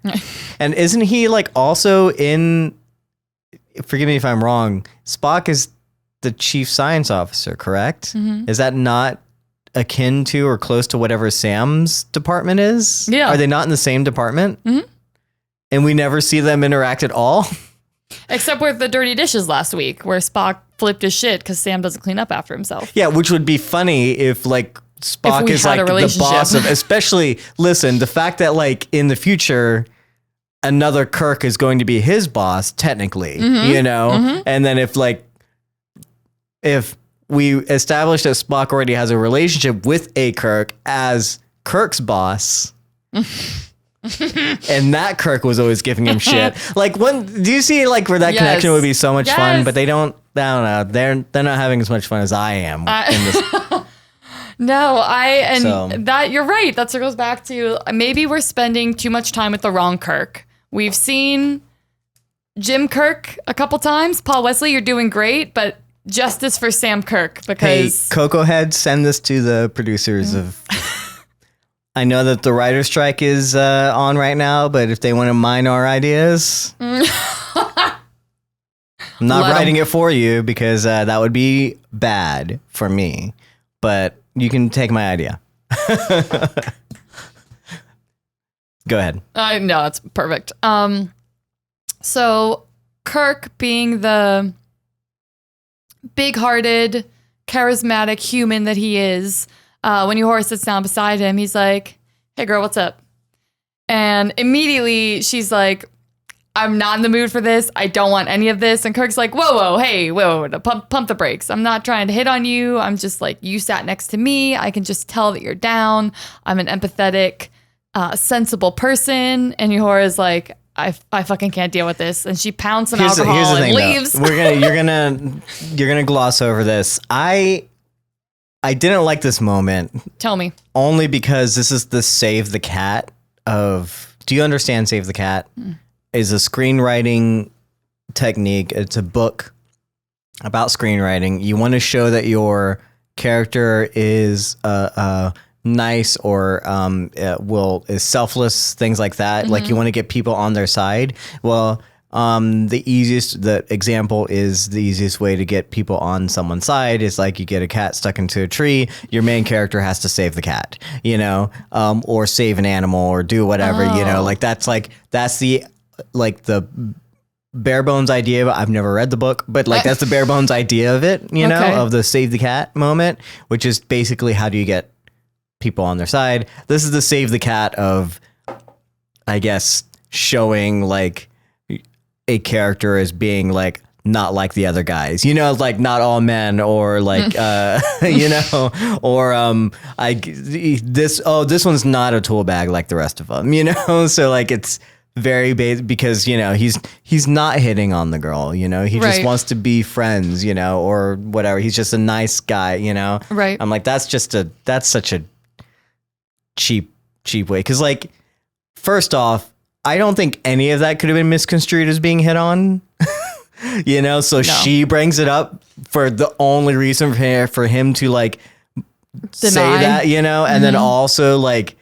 And isn't he like also in, forgive me if I'm wrong, Spock is the chief science officer, correct? Mm-hmm. Is that not akin to or close to whatever Sam's department is? Yeah. Are they not in the same department? Mm-hmm. And we never see them interact at all? Except with the dirty dishes last week where Spock flipped his shit because Sam doesn't clean up after himself. Yeah, which would be funny if like Spock is like the boss of, especially, listen, the fact that like in the future, another Kirk is going to be his boss, technically, you know? And then if we establish that Spock already has a relationship with a Kirk as Kirk's boss, and that Kirk was always giving him shit. Like, do you see like where that connection would be so much fun? But I don't know. They're not having as much fun as I am in this. No, that you're right. That circles back to maybe we're spending too much time with the wrong Kirk. We've seen Jim Kirk a couple times. Paul Wesley, you're doing great, but justice for Sam Kirk because hey, Cocoa Head, send this to the producers of. I know that the writer's strike is on right now, but if they want to mine our ideas, I'm not writing it for you because that would be bad for me. But you can take my idea. Go ahead. No, that's perfect. So Kirk being the big-hearted, charismatic human that he is, when Uhura sits down beside him, he's like, "Hey girl, what's up?" And immediately she's like, "I'm not in the mood for this. I don't want any of this." And Kirk's like, whoa, hey, whoa, pump the brakes. I'm not trying to hit on you. I'm just like, you sat next to me. I can just tell that you're down. I'm an empathetic, sensible person. And Uhura's like, I fucking can't deal with this. And she pounds some alcohol and leaves. You're gonna gloss over this. I didn't like this moment. Tell me. Only because this is the Save the Cat of. Do you understand Save the Cat? Is a screenwriting technique. It's a book about screenwriting. You want to show that your character is nice or is selfless, things like that. Like you want to get people on their side. Well, the easiest way to get people on someone's side is like you get a cat stuck into a tree. Your main character has to save the cat, you know, or save an animal or do whatever, you know, like that's the bare bones idea. But I've never read the book, but like that's the bare bones idea of it, you know, of the save the cat moment, which is basically how do you get people on their side. This is the save the cat of, I guess, showing like a character as being like not like the other guys, you know, like not all men or like you know, or this one's not a tool bag like the rest of them, you know. So like it's very basic because, you know, he's not hitting on the girl, you know, he just wants to be friends, you know, or whatever. He's just a nice guy, you know. Right. I'm like, that's such a cheap way. Cause like, first off, I don't think any of that could have been misconstrued as being hit on, you know? So she brings it up for the only reason for him to like say that, you know, and then also like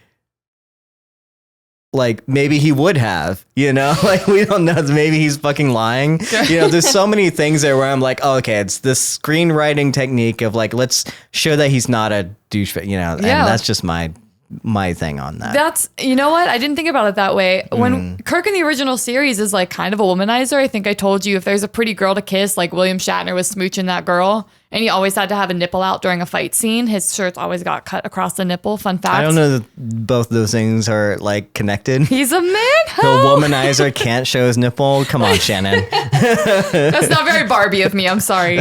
maybe he would have, you know, like we don't know. Maybe he's fucking lying. You know, there's so many things there where I'm like, oh, okay, it's this screenwriting technique of like, let's show that he's not a douchebag, you know, and that's just my thing on that. That's, you know what? I didn't think about it that way. When Kirk in the original series is like kind of a womanizer, I think I told you if there's a pretty girl to kiss, like William Shatner was smooching that girl, and he always had to have a nipple out during a fight scene. His shirts always got cut across the nipple. Fun fact. I don't know that both of those things are like connected. He's a man. womanizer can't show his nipple. Come on, Shannon. That's not very Barbie of me. I'm sorry.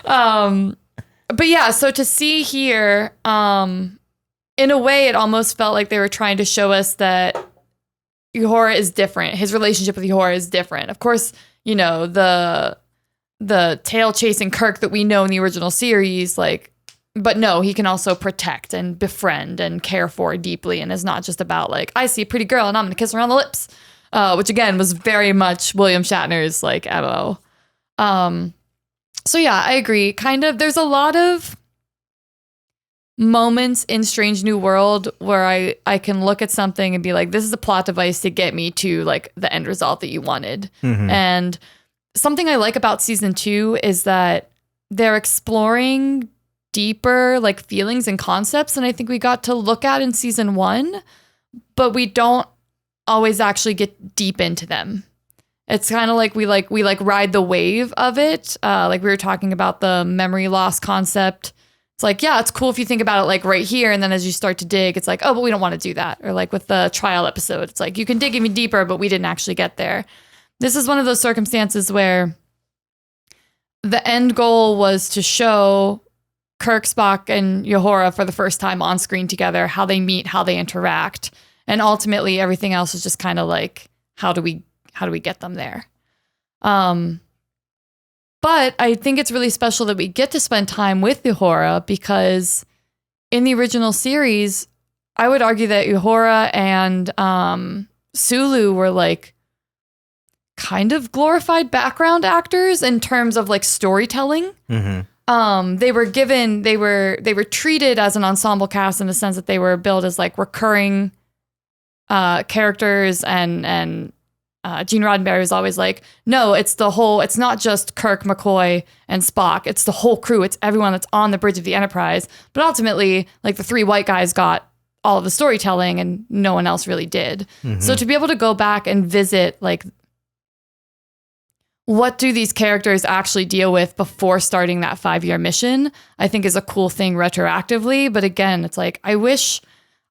But yeah, so to see here, in a way, it almost felt like they were trying to show us that Uhura is different. His relationship with Uhura is different. Of course, you know, the tail chasing Kirk that we know in the original series, like, but no, he can also protect and befriend and care for deeply, and is not just about like, I see a pretty girl and I'm gonna kiss her on the lips, which again was very much William Shatner's like MO. So yeah, I agree. Kind of, there's a lot of moments in Strange New World where I can look at something and be like, this is a plot device to get me to like the end result that you wanted. And something I like about season 2 is that they're exploring deeper like feelings and concepts than I think we got to look at in season 1, but we don't always actually get deep into them. It's kind of like we ride the wave of it. Like we were talking about the memory loss concept. It's like, yeah, it's cool if you think about it like right here. And then as you start to dig, it's like, oh, but we don't want to do that. Or like with the trial episode, it's like, you can dig even deeper, but we didn't actually get there. This is one of those circumstances where the end goal was to show Kirk, Spock, and Uhura for the first time on screen together, how they meet, how they interact. And ultimately everything else is just kind of like, how do we get them there? But I think it's really special that we get to spend time with Uhura, because in the original series, I would argue that Uhura and Sulu were like kind of glorified background actors in terms of like storytelling. They were treated as an ensemble cast in the sense that they were billed as like recurring characters, and Gene Roddenberry was always like, no, it's not just Kirk, McCoy, and Spock. It's the whole crew. It's everyone that's on the bridge of the Enterprise. But ultimately, like the 3 white guys got all of the storytelling and no one else really did. So to be able to go back and visit, like, what do these characters actually deal with before starting that 5-year mission, I think is a cool thing retroactively. But again, it's like, I wish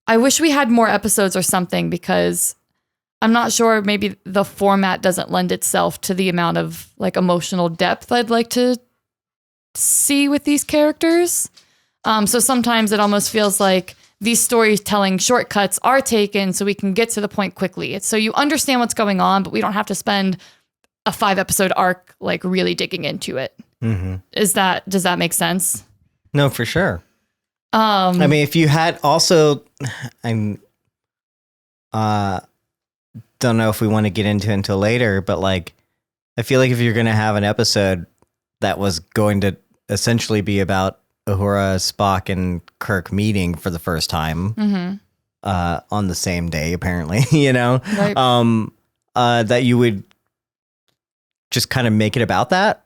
we had more episodes or something, because I'm not sure, maybe the format doesn't lend itself to the amount of like emotional depth I'd like to see with these characters. So sometimes it almost feels like these storytelling shortcuts are taken so we can get to the point quickly. It's so you understand what's going on, but we don't have to spend a 5-episode arc like really digging into it. Does that make sense? No, for sure. I mean, if you had also, don't know if we want to get into it until later, but like, I feel like if you're going to have an episode that was going to essentially be about Uhura, Spock, and Kirk meeting for the first time on the same day, apparently, you know, right. That you would just kind of make it about that,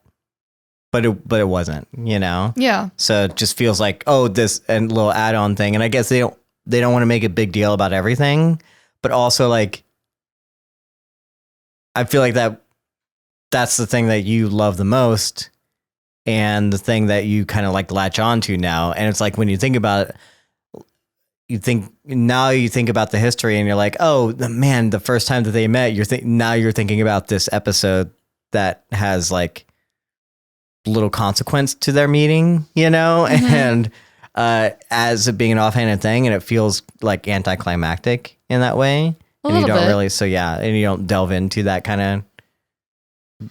but it wasn't, you know? Yeah. So it just feels like, oh, this and little add-on thing. And I guess they don't want to make a big deal about everything, but also like, I feel like that's the thing that you love the most, and the thing that you kind of like latch on to now. And it's like, when you think about it, you think about the history and you're like, oh man, the first time that they met, now you're thinking about this episode that has like little consequence to their meeting, you know, and as it being an offhanded thing, and it feels like anticlimactic in that way. And you don't really, and you don't delve into that kind of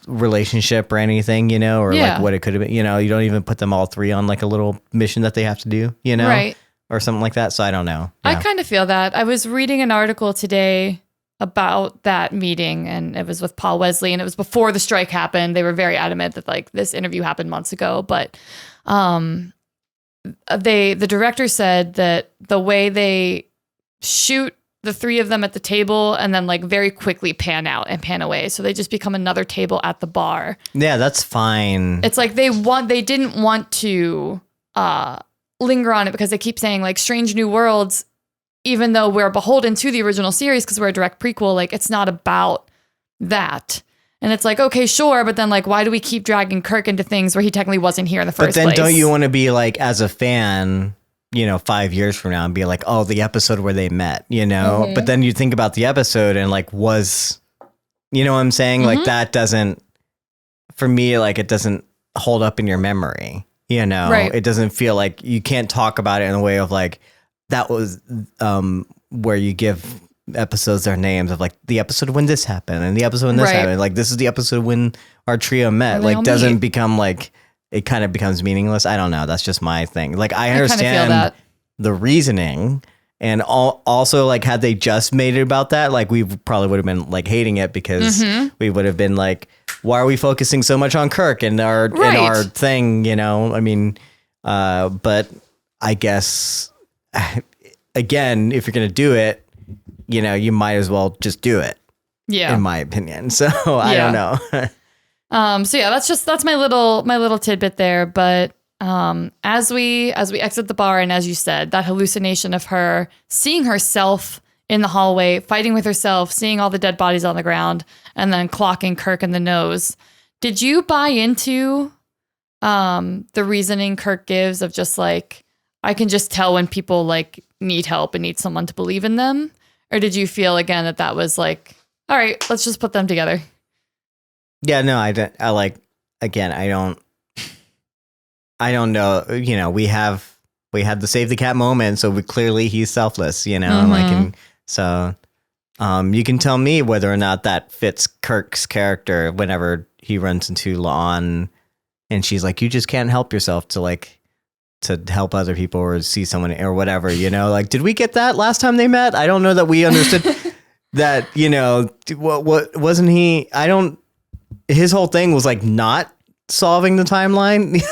relationship or anything, you know, or like what it could have been, you know, you don't even put them all 3 on like a little mission that they have to do, you know, right, or something like that. So I don't know. Yeah. I kind of feel that. I was reading an article today about that meeting, and it was with Paul Wesley, and it was before the strike happened. They were very adamant that like this interview happened months ago, but the director said that the way they shoot the 3 of them at the table and then like very quickly pan out and pan away, so they just become another table at the bar. Yeah, that's fine. It's like they didn't want to linger on it, because they keep saying like Strange New Worlds, even though we're beholden to the original series because we're a direct prequel, like it's not about that. And it's like, okay, sure, but then like, why do we keep dragging Kirk into things where he technically wasn't here in the first place? But then don't you want to be like, as a fan, 5 years from now and be like, oh, the episode where they met, but then you think about the episode and like, was, what I'm saying? Like that doesn't, for me, like it doesn't hold up in your memory, Right. It doesn't feel like you can't talk about it in a way of like, that was where you give episodes their names of like the episode when this happened and the episode when this happened. Like this is the episode when our trio met. Like doesn't become like, it kind of becomes meaningless. I don't know. That's just my thing. Like I understand the reasoning, and also like had they just made it about that, like we probably would have been like hating it because we would have been like, why are we focusing so much on Kirk and our thing? I mean, but I guess again, if you're gonna do it, you might as well just do it. Yeah, in my opinion. So I don't know. So yeah, that's my little tidbit there. But as we exit the bar, and as you said, that hallucination of her seeing herself in the hallway, fighting with herself, seeing all the dead bodies on the ground, and then clocking Kirk in the nose. Did you buy into the reasoning Kirk gives of just like, I can just tell when people like need help and need someone to believe in them? Or did you feel again that was like, all right, let's just put them together? Yeah, no, I don't know. We had the save the cat moment, so clearly he's selfless, and so you can tell me whether or not that fits Kirk's character whenever he runs into La'an and she's like, you just can't help yourself to help other people or see someone or whatever, like, did we get that last time they met? I don't know that we understood that, what wasn't he? His whole thing was like not solving the timeline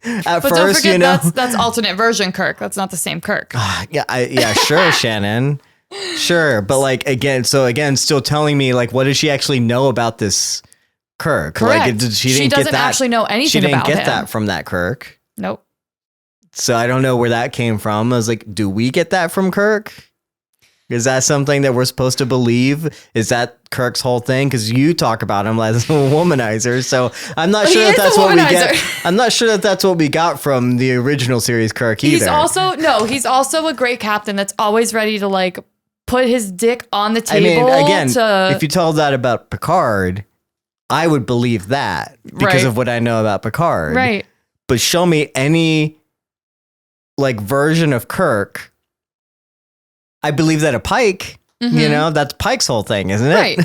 at but first, don't forget, that's alternate version Kirk. That's not the same Kirk. Sure, Shannon. Sure. But like, again, still telling me like, what does she actually know about this Kirk? Correct. Like, she doesn't actually know anything about him. She didn't get that from that Kirk. Nope. So I don't know where that came from. I was like, do we get that from Kirk? Is that something that we're supposed to believe? Is that Kirk's whole thing? Because you talk about him as a womanizer. So I'm not sure that's what we get. I'm not sure that's what we got from the original series Kirk either. He's also a great captain that's always ready to like put his dick on the table. I mean, again, if you told that about Picard, I would believe that because of what I know about Picard. Right. But show me any like version of Kirk. I believe that a Pike, that's Pike's whole thing, isn't it? Right.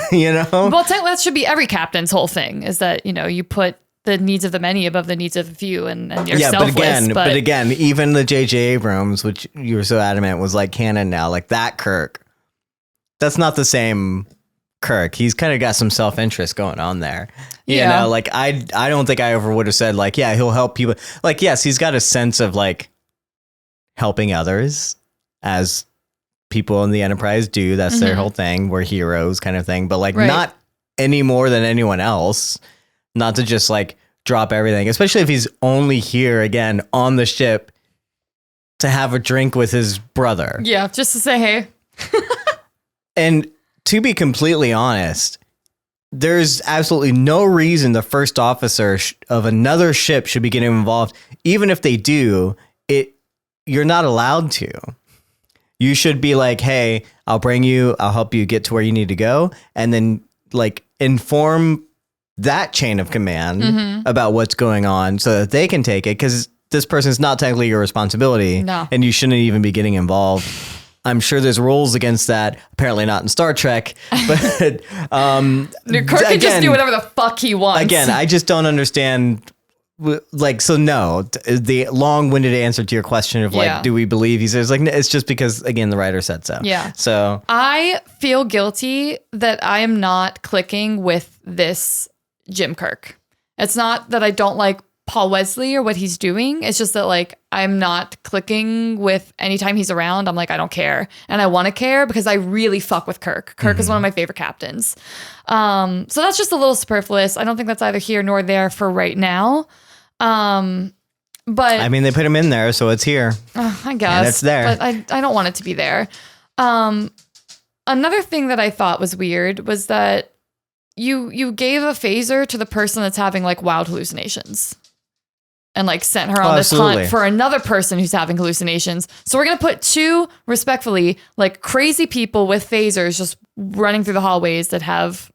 Well, that should be every captain's whole thing, is that, you put the needs of the many above the needs of the few, and you're selfless. But again, even the J.J. Abrams, which you were so adamant was like canon now, like that Kirk, that's not the same Kirk. He's kind of got some self-interest going on there. Like I don't think I ever would have said like, yeah, he'll help people. Like, yes, he's got a sense of like helping others as people in the Enterprise do. That's their whole thing. We're heroes kind of thing, but like not any more than anyone else. Not to just like drop everything, especially if he's only here again on the ship to have a drink with his brother. Yeah, just to say hey. And to be completely honest, there's absolutely no reason the first officer of another ship should be getting involved. Even if they do, you're not allowed to. You should be like, hey, I'll help you get to where you need to go. And then like inform that chain of command about what's going on so that they can take it. Because this person's not technically your responsibility. No. And you shouldn't even be getting involved. I'm sure there's rules against that. Apparently not in Star Trek. But Kirk can just do whatever the fuck he wants. Again, I just don't understand. Like, so no, the long-winded answer to your question of like, do we believe he says like, it's just because again, the writer said so. Yeah. So I feel guilty that I am not clicking with this Jim Kirk. It's not that I don't like Paul Wesley or what he's doing. It's just that like, I'm not clicking with anytime he's around. I'm like, I don't care. And I want to care because I really fuck with Kirk. Kirk is one of my favorite captains. So that's just a little superfluous. I don't think that's either here nor there for right now. But I mean, they put him in there, so it's here. I guess. And it's there. But I don't want it to be there. Another thing that I thought was weird was that you gave a phaser to the person that's having like wild hallucinations. and like sent her on this absolutely. hunt for another person who's having hallucinations. So we're going to put two, respectfully, like crazy people with phasers just running through the hallways that have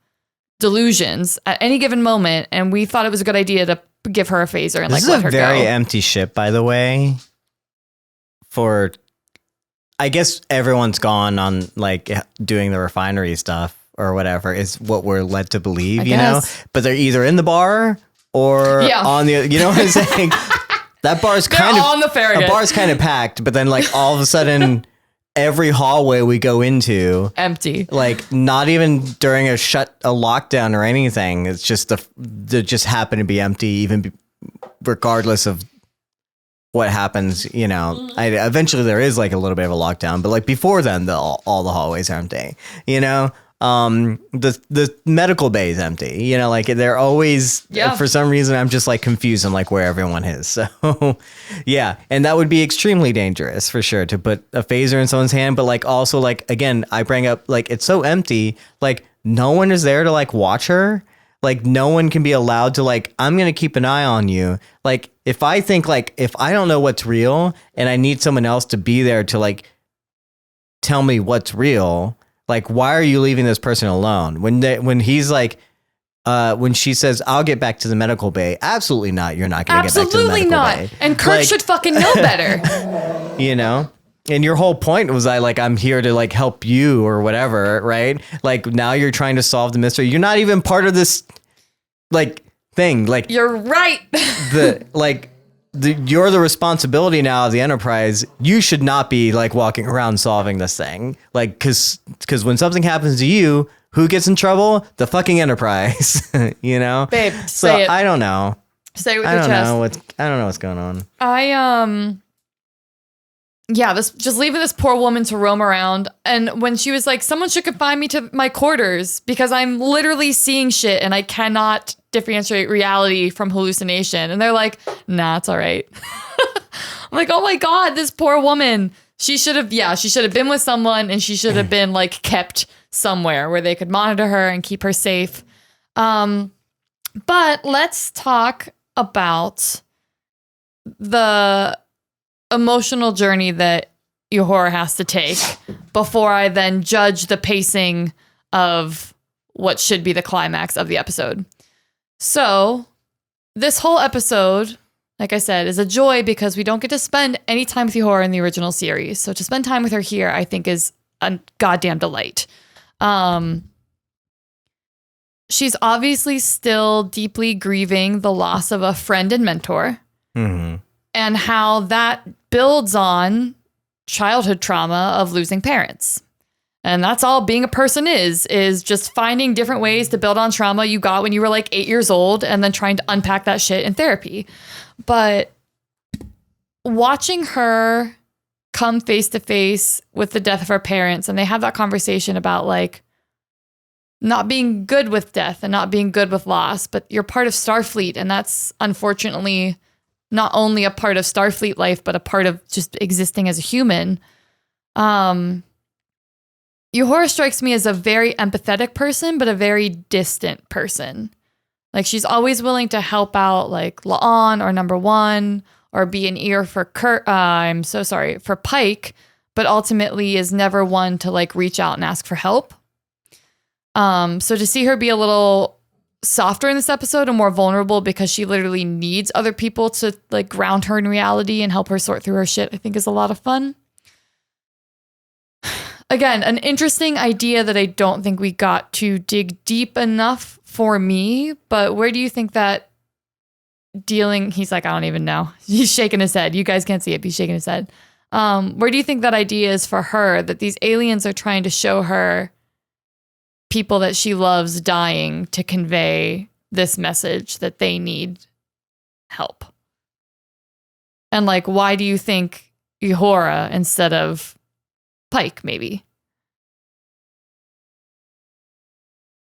delusions at any given moment. And we thought it was a good idea to give her a phaser and This like let is her a very go. empty ship, by the way. For, I guess everyone's gone on like doing the refinery stuff or whatever is what we're led to believe, you know? But they're either in the bar or on the, you know what I'm saying? That bar's kind of on the Farragut. The bar's kind of packed, but then like all of a sudden every hallway we go into empty. Like not even during a lockdown or anything. It's just they just happen to be empty, even regardless of what happens, you know. Eventually there is like a little bit of a lockdown, but like before then, all the hallways are empty, you know. The medical bay is empty, you know, like they're always, for some reason, I'm just like confused on like where everyone is. So yeah. And that would be extremely dangerous for sure to put a phaser in someone's hand. But like, also like, again, I bring up like, it's so empty. Like no one is there to like watch her. Like no one can be allowed to like, I'm going to keep an eye on you. Like if I think like, if I don't know what's real and I need someone else to be there to like, tell me what's real, like, why are you leaving this person alone? When he's like, when she says, I'll get back to the medical bay. Absolutely not. You're not going to get back to the medical bay. And Kirk should fucking know better. You know? And your whole point was I'm here to like help you or whatever, right? Like now you're trying to solve the mystery. You're not even part of this like thing. Like you're right. You're the responsibility now of the Enterprise. You should not be like walking around solving this thing. Like, cause when something happens to you, who gets in trouble? The fucking Enterprise, you know? Babe, so say it. I don't know. Say it with your chest. I don't know what's going on. Just leaving this poor woman to roam around. And when she was like, someone should confine me to my quarters because I'm literally seeing shit and I cannot differentiate reality from hallucination. And they're like, nah, it's all right. I'm like, oh my God, this poor woman. She should have been with someone and she should have been like kept somewhere where they could monitor her and keep her safe. But let's talk about the emotional journey that Uhura has to take before I then judge the pacing of what should be the climax of the episode. So this whole episode, like I said, is a joy because we don't get to spend any time with Uhura in the original series. So to spend time with her here, I think is a goddamn delight. She's obviously still deeply grieving the loss of a friend and mentor. Mm-hmm. And how that builds on childhood trauma of losing parents. And that's all being a person is just finding different ways to build on trauma you got when you were like 8 years old and then trying to unpack that shit in therapy. But watching her come face to face with the death of her parents and they have that conversation about like not being good with death and not being good with loss, but you're part of Starfleet. And that's unfortunately not only a part of Starfleet life, but a part of just existing as a human. Uhura strikes me as a very empathetic person, but a very distant person. Like she's always willing to help out like La'an or Number One or be an ear for for Pike, but ultimately is never one to like reach out and ask for help. So to see her be a little softer in this episode and more vulnerable because she literally needs other people to like ground her in reality and help her sort through her shit, I think is a lot of fun. Again, an interesting idea that I don't think we got to dig deep enough for me, but where do you think that he's like, I don't even know. He's shaking his head. You guys can't see it, but he's shaking his head. Where do you think that idea is for her, that these aliens are trying to show her people that she loves dying to convey this message that they need help? And like, why do you think Uhura instead of Pike, maybe?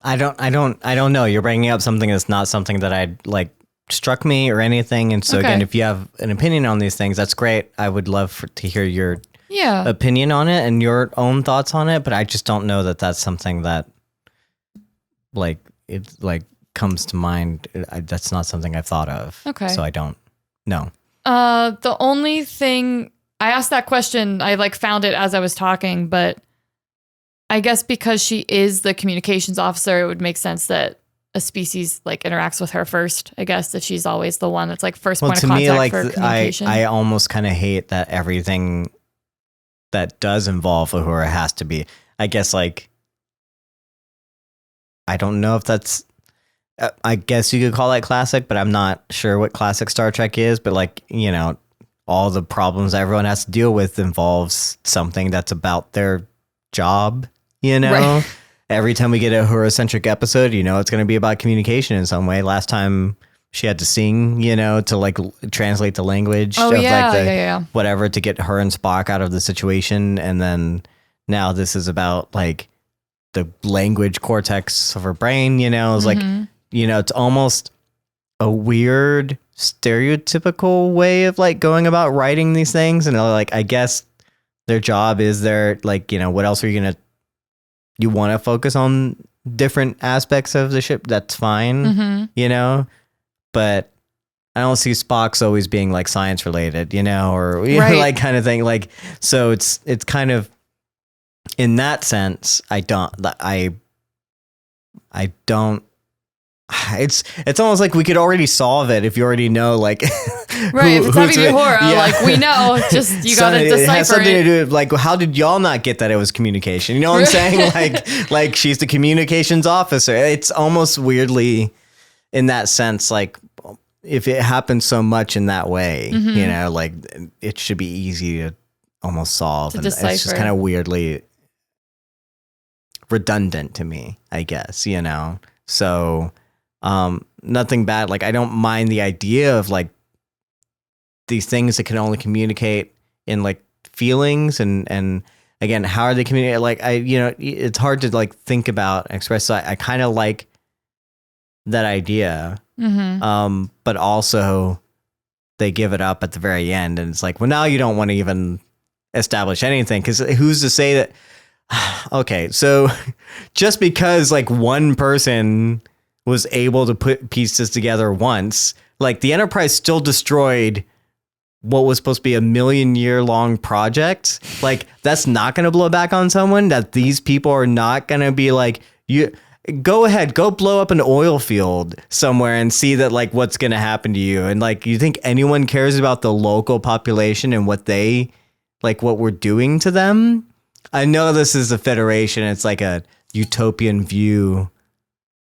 I don't know. You're bringing up something that's not something that I'd like struck me or anything. And so again, if you have an opinion on these things, that's great. I would love to hear your opinion on it and your own thoughts on it. But I just don't know that that's something that like it like comes to mind. That's not something I've thought of. Okay. So I don't No. The only thing I asked that question, I like found it as I was talking, but I guess because she is the communications officer, it would make sense that a species like interacts with her first. I guess if she's always the one that's like first point of contact for communication. I almost kind of hate that everything that does involve Uhura has to be. I guess like I don't know if that's. I guess you could call that classic, but I'm not sure what classic Star Trek is. But like, you know, all the problems everyone has to deal with involves something that's about their job, you know? Right. Every time we get a Uhura-centric episode, you know, it's going to be about communication in some way. Last time she had to sing, you know, to like translate the language of whatever to get her and Spock out of the situation. And then now this is about like the language cortex of her brain, you know, it's like, you know, it's almost a weird stereotypical way of like going about writing these things. And like, I guess their job is their like, you know, what else are you going to, you want to focus on different aspects of the ship. That's fine, you know, but I don't see Spock's always being like science related, you know, or you know, like kind of thing. Like, so it's kind of in that sense, I don't, it's almost like we could already solve it if you already know, like, right. If it's having Uhura, like we know, just you gotta decipher it. Has something to do with like, how did y'all not get that it was communication? You know what I'm saying? Like she's the communications officer. It's almost weirdly in that sense, like if it happens so much in that way, you know, like it should be easy to almost solve. And it's just kind of weirdly redundant to me, I guess, you know? So, nothing bad. Like, I don't mind the idea of like these things that can only communicate in like feelings and again, how are they communicating? Like you know, it's hard to like think about and express. So I kind of like that idea. But also they give it up at the very end and it's like, well, now you don't want to even establish anything. 'Cause who's to say that, okay, so just because like one person was able to put pieces together once, like the Enterprise still destroyed what was supposed to be a 1,000,000-year long project. Like that's not going to blow back on someone. That these people are not going to be like, you go ahead, go blow up an oil field somewhere and see that like what's going to happen to you. And like, you think anyone cares about the local population and what they like, what we're doing to them? I know this is a Federation. It's like a utopian view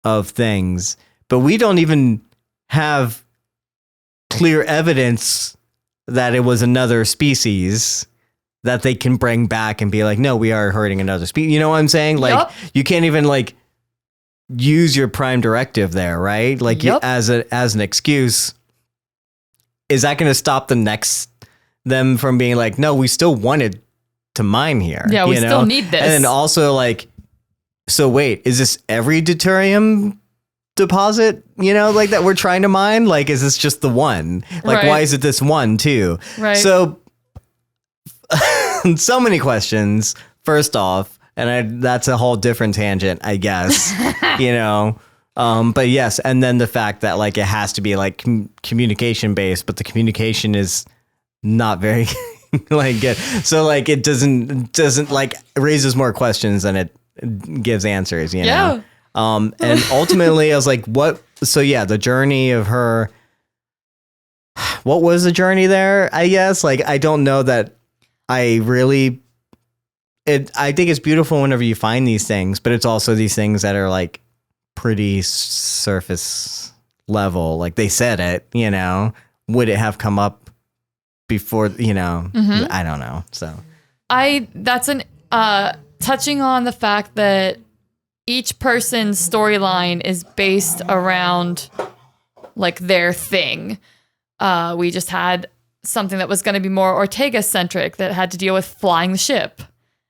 of things, but we don't even have clear evidence that it was another species that they can bring back and be like, no, we are hurting another species. You know what I'm saying? Like you can't even like use your prime directive there, right? Like as an excuse. Is that going to stop them from being like, no, we still wanted to mine here. Yeah, we still need this. And then also like, so wait, is this every deuterium deposit, you know, like that we're trying to mine? Like, is this just the one? Like, why is it this one too? Right. So, so many questions, first off, and that's a whole different tangent, I guess, you know? But yes. And then the fact that like, it has to be like communication based, but the communication is not very like good. So like, it doesn't like raises more questions than it gives answers, you know? And ultimately I was like, what? So yeah, the journey of her, what was the journey there? I guess, like, I don't know that I think it's beautiful whenever you find these things, but it's also these things that are like pretty surface level. Like they said it, you know, would it have come up before, you know, I don't know. So that's touching on the fact that each person's storyline is based around like their thing. We just had something that was going to be more Ortega centric that had to deal with flying the ship.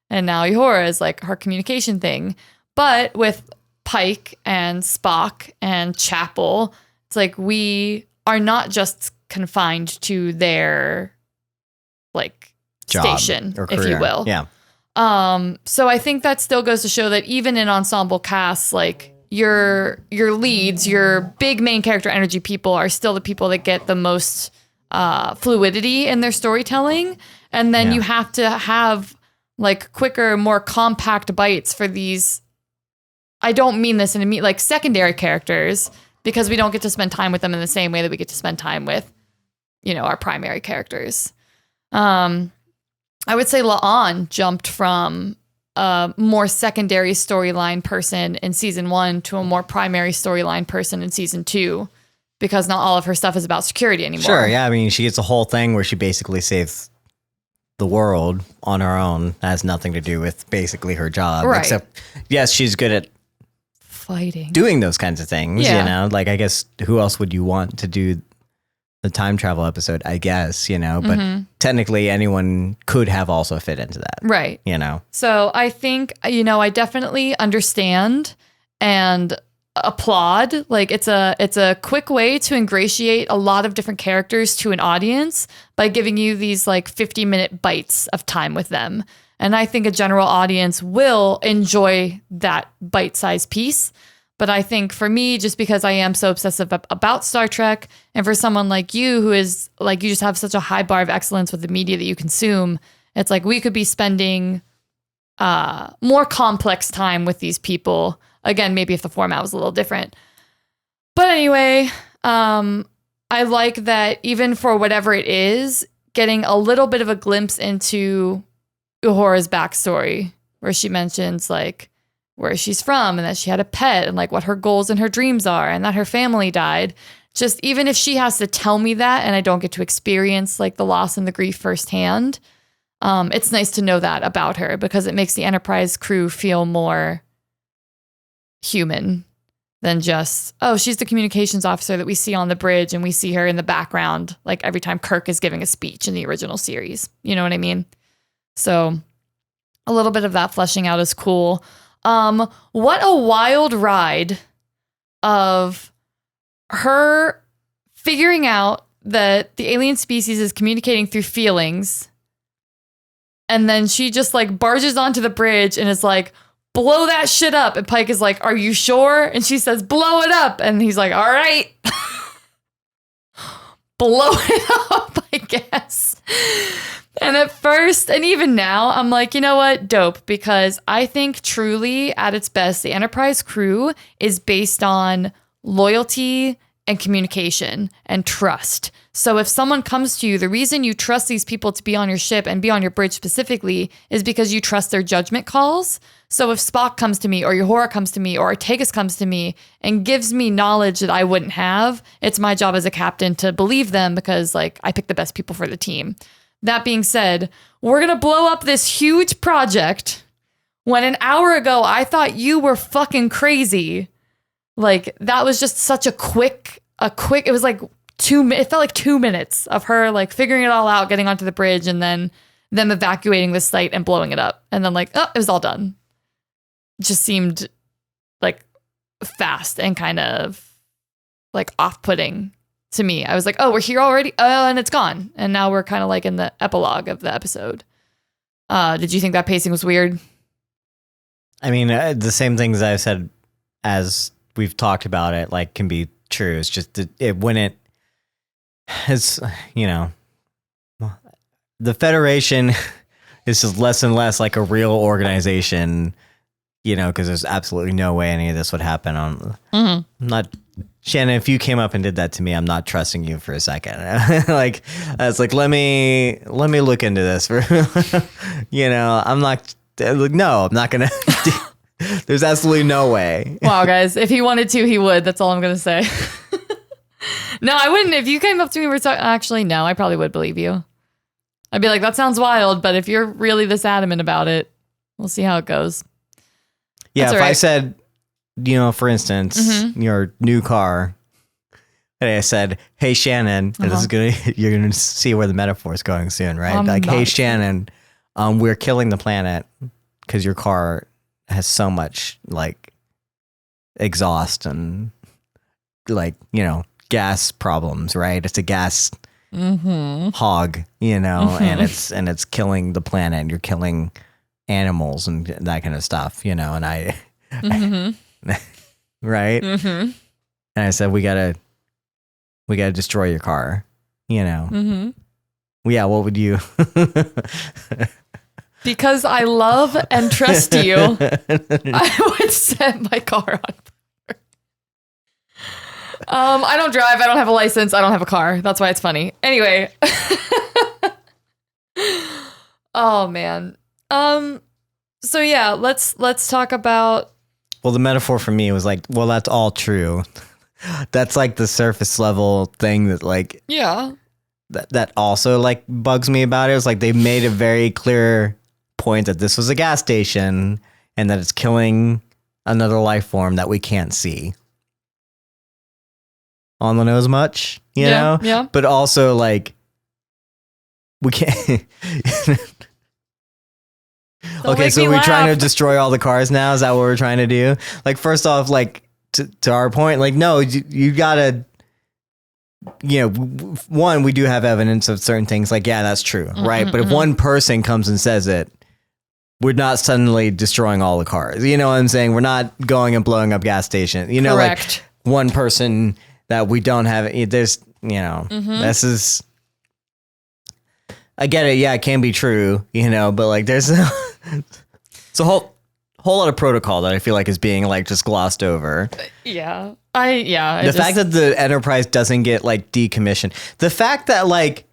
And now Uhura is like her communication thing. But with Pike and Spock and Chapel, it's like we are not just confined to their like job station, or if you will. Yeah. So I think that still goes to show that even in ensemble casts, like your leads, your big main character energy people are still the people that get the most fluidity in their storytelling. And then you have to have like quicker, more compact bites for these. I don't mean this in like secondary characters, because we don't get to spend time with them in the same way that we get to spend time with, our primary characters. I would say La'an jumped from a more secondary storyline person in season 1 to a more primary storyline person in season 2, because not all of her stuff is about security anymore. Sure, yeah. I mean, she gets a whole thing where she basically saves the world on her own. That has nothing to do with basically her job. Right. Except, yes, she's good at fighting, doing those kinds of things, like, I guess who else would you want to do the time travel episode, I guess, but technically anyone could have also fit into that. Right. So I think, I definitely understand and applaud. Like it's a quick way to ingratiate a lot of different characters to an audience by giving you these like 50-minute bites of time with them. And I think a general audience will enjoy that bite-sized piece. But I think for me, just because I am so obsessive about Star Trek, and for someone like you who is like, you just have such a high bar of excellence with the media that you consume, it's like we could be spending more complex time with these people. Again, maybe if the format was a little different. But anyway, I like that even for whatever it is, getting a little bit of a glimpse into Uhura's backstory, where she mentions like where she's from and that she had a pet and like what her goals and her dreams are and that her family died. Just even if she has to tell me that and I don't get to experience like the loss and the grief firsthand, it's nice to know that about her, because it makes the Enterprise crew feel more human than just, oh, she's the communications officer that we see on the bridge and we see her in the background like every time Kirk is giving a speech in the original series. You know what I mean? So a little bit of that fleshing out is cool. What a wild ride of her figuring out that the alien species is communicating through feelings. And then she just like barges onto the bridge and is like, blow that shit up. And Pike is like, are you sure? And she says, blow it up. And he's like, all right. Blow it up, I guess. And at first, and even now, I'm like, you know what? Dope. Because I think truly at its best, the Enterprise crew is based on loyalty and communication and trust. So if someone comes to you, the reason you trust these people to be on your ship and be on your bridge specifically is because you trust their judgment calls. So if Spock comes to me or Uhura comes to me or Ortegas comes to me and gives me knowledge that I wouldn't have, it's my job as a captain to believe them, because like I pick the best people for the team. That being said, we're going to blow up this huge project when an hour ago I thought you were fucking crazy. Like that was just such a quick, it was like it felt like 2 minutes of her like figuring it all out, getting onto the bridge, and then them evacuating the site and blowing it up. And then like, oh, it was all done. It just seemed like fast and kind of like off-putting to me. I was like, oh, we're here already? And it's gone. And now we're kind of like in the epilogue of the episode. Did you think that pacing was weird? I mean, the same things I've said as we've talked about it, like, can be true. It's just when it's, the Federation is just less and less like a real organization, because there's absolutely no way any of this would happen on. I'm not, Shannon, if you came up and did that to me, I'm not trusting you for a second. Like, I was like, let me look into this for, I'm not, no, I'm not going to. There's absolutely no way. Wow, guys. If he wanted to, he would. That's all I'm going to say. No, I wouldn't. If you came up to me and were talking, actually, no, I probably would believe you. I'd be like, that sounds wild, but if you're really this adamant about it, we'll see how it goes. Yeah, That's if right. I said, for instance, your new car, and I said, hey, Shannon, and this is you're going to see where the metaphor is going soon, right? Like, hey, Shannon, we're killing the planet because your car has so much like exhaust and like, gas problems, right? It's a gas hog, and it's killing the planet, and you're killing animals and that kind of stuff, and I, right? And I said, we gotta destroy your car. you know. Yeah, what would you? Because I love and trust you, I would set my car on fire. I don't drive. I don't have a license. I don't have a car. That's why it's funny. Anyway. Oh man. So yeah, let's talk about. Well, the metaphor for me was like, well, that's all true. That's like the surface level thing that like. Yeah. That also like bugs me about it. It was like they made a very clear point that this was a gas station and that it's killing another life form that we can't see. On the nose much, you know? Yeah. But also like we can't. Okay, so we're trying to destroy all the cars now. Is that what we're trying to do? Like, first off, like to our point, like, no, you gotta, you know, one, we do have evidence of certain things. Like, yeah, that's true, right? But if one person comes and says it, we're not suddenly destroying all the cars. You know what I'm saying? We're not going and blowing up gas stations. You know, correct. Like one person that we don't have. There's, you know, this is. I get it. Yeah, it can be true, you know, but like there's it's a whole lot of protocol that I feel like is being like just glossed over. Yeah. The fact that the Enterprise doesn't get like decommissioned. The fact that like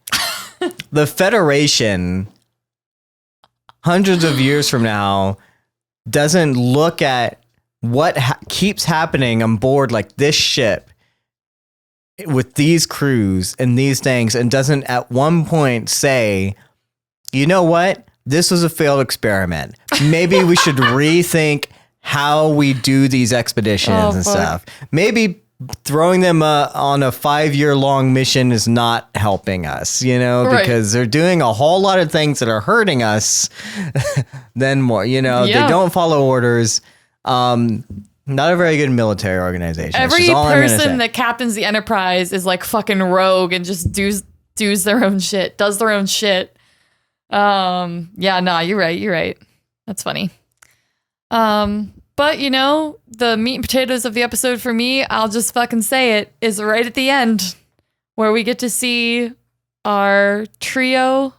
the Federation hundreds of years from now doesn't look at what keeps happening on board like this ship with these crews and these things and doesn't at one point say, you know what? This was a failed experiment. Maybe we should rethink how we do these expeditions and stuff. Maybe throwing them on a 5-year-long mission is not helping us, you know, because they're doing a whole lot of things that are hurting us then more, you know, they don't follow orders. Not a very good military organization. Every person that captains the Enterprise is like fucking rogue and just does their own shit. Yeah, nah, you're right. That's funny. But you know, the meat and potatoes of the episode for me, I'll just fucking say it, is right at the end where we get to see our trio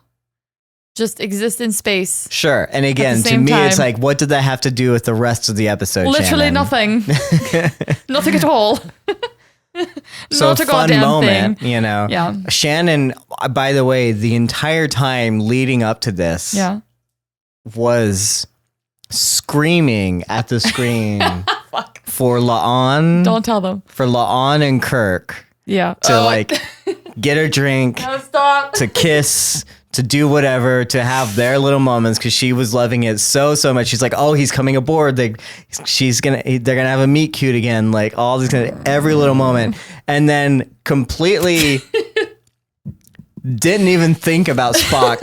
just exist in space. Sure. And again, to me, it's like, what did that have to do with the rest of the episode? Literally Shannon? Nothing. Nothing at all. So Not a fun goddamn moment, thing. you know. Yeah. Shannon, by the way, the entire time leading up to this was screaming at the screen for La'an. Don't tell them. For La'an and Kirk. Yeah. To like get a drink. No, stop. To kiss. To do whatever, to have their little moments, because she was loving it so much. She's like, "Oh, he's coming aboard. They're gonna have a meet cute again." Like all these every little moment, and then completely didn't even think about Spock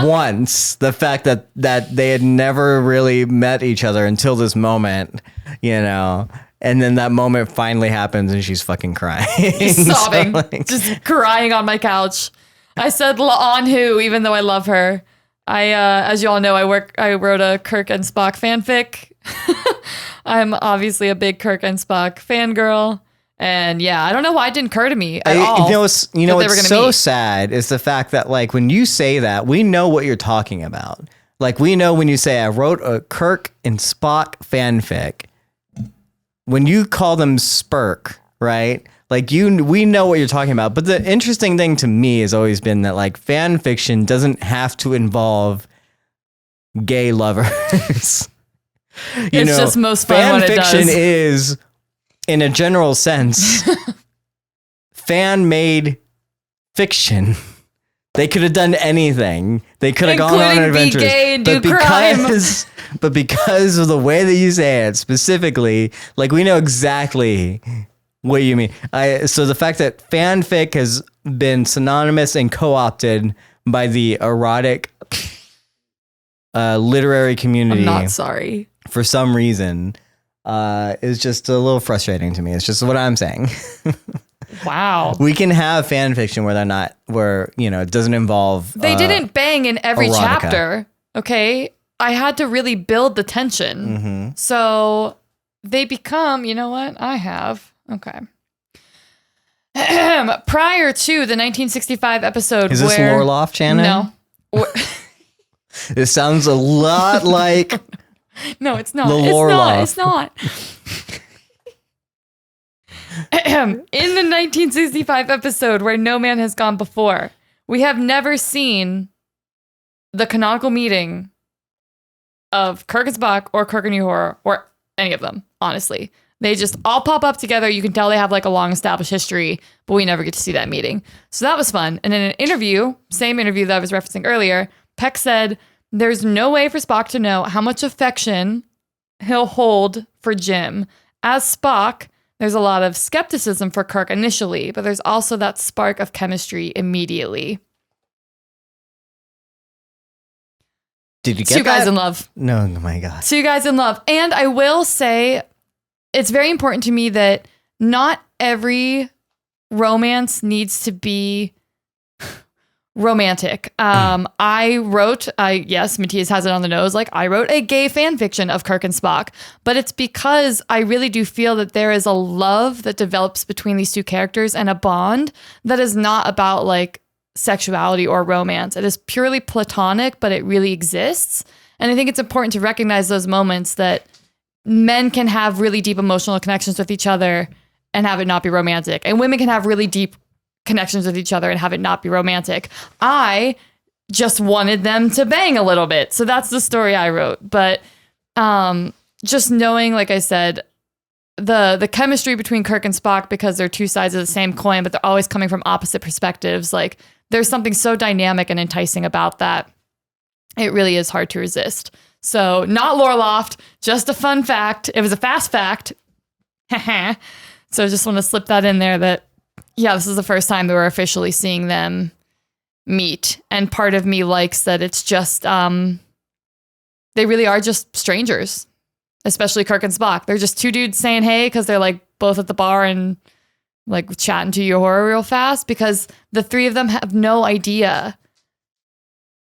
once. The fact that they had never really met each other until this moment, you know. And then that moment finally happens, and she's fucking crying, sobbing, just crying on my couch. I said La'an who, even though I love her. As you all know, I wrote a Kirk and Spock fanfic. I'm obviously a big Kirk and Spock fangirl. And yeah, I don't know why it didn't occur to me at all. You know what's so sad is the fact that like when you say that, we know what you're talking about. Like we know when you say I wrote a Kirk and Spock fanfic. When you call them Spirk, right? Like we know what you're talking about. But the interesting thing to me has always been that like fan fiction doesn't have to involve gay lovers. It's just most fun when it does. Fan fiction is, in a general sense, fan-made fiction. They could have done anything. They could have gone on adventures. Be gay and do crime. But because of the way that you say it, specifically, like we know exactly what you mean. So the fact that fanfic has been synonymous and co-opted by the erotic literary community. I'm not sorry. For some reason, is just a little frustrating to me. It's just what I'm saying. Wow. We can have fan fiction where you know, it doesn't involve. They didn't bang in every erotica. chapter. Okay. I had to really build the tension. Mm-hmm. So they become, you know what? I have. Okay. Prior to the 1965 episode, Is this Lore Loft, Shannon? No. It sounds a lot like No, it's not. The Lore Loft. It's not. In the 1965 episode where no man has gone before, we have never seen the canonical meeting of Kirk and Spock or Kirk and Uhura or any of them, honestly. They just all pop up together. You can tell they have like a long established history, but we never get to see that meeting. So that was fun. And in an interview, same interview that I was referencing earlier, Peck said, there's no way for Spock to know how much affection he'll hold for Jim. As Spock, there's a lot of skepticism for Kirk initially, but there's also that spark of chemistry immediately. Did you get Two guys that? in love. No, oh my God. Two guys in love. And I will say, it's very important to me that not every romance needs to be romantic. Yes, Mattias has it on the nose. Like, I wrote a gay fan fiction of Kirk and Spock, but it's because I really do feel that there is a love that develops between these two characters and a bond that is not about like sexuality or romance. It is purely platonic, but it really exists. And I think it's important to recognize those moments that men can have really deep emotional connections with each other and have it not be romantic. And women can have really deep connections with each other and have it not be romantic. I just wanted them to bang a little bit. So that's the story I wrote. But just knowing, like I said, the chemistry between Kirk and Spock, because they're two sides of the same coin, but they're always coming from opposite perspectives. Like, there's something so dynamic and enticing about that. It really is hard to resist. So not Lore Loft, just a fun fact. It was a fast fact. So I just want to slip that in there that, yeah, this is the first time that we're officially seeing them meet. And part of me likes that it's just, they really are just strangers, especially Kirk and Spock. They're just two dudes saying hey because they're like both at the bar and like chatting to Uhura real fast, because the three of them have no idea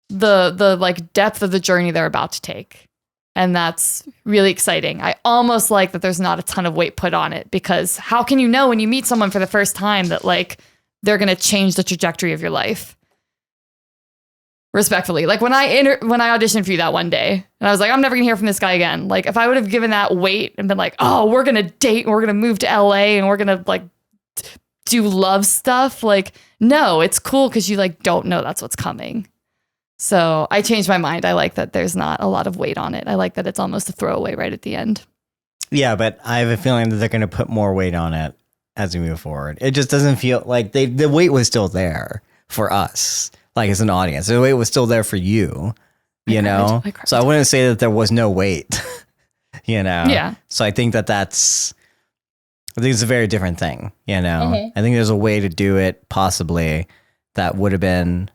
the like depth of the journey they're about to take. And that's really exciting. I almost like that there's not a ton of weight put on it, because how can you know when you meet someone for the first time that like they're going to change the trajectory of your life? Respectfully, like when I auditioned for you that one day and I was like, I'm never gonna hear from this guy again. Like, if I would have given that weight and been like, oh, we're gonna date and we're gonna move to LA and we're gonna like do love stuff. Like, no, it's cool because you like don't know that's what's coming. So I changed my mind. I like that there's not a lot of weight on it. I like that it's almost a throwaway right at the end. Yeah, but I have a feeling that they're going to put more weight on it as we move forward. It just doesn't feel like the weight was still there for us, like as an audience. The weight was still there for you, you know? So I wouldn't say that there was no weight, you know? Yeah. So I think I think it's a very different thing, you know? I think there's a way to do it possibly that would have been,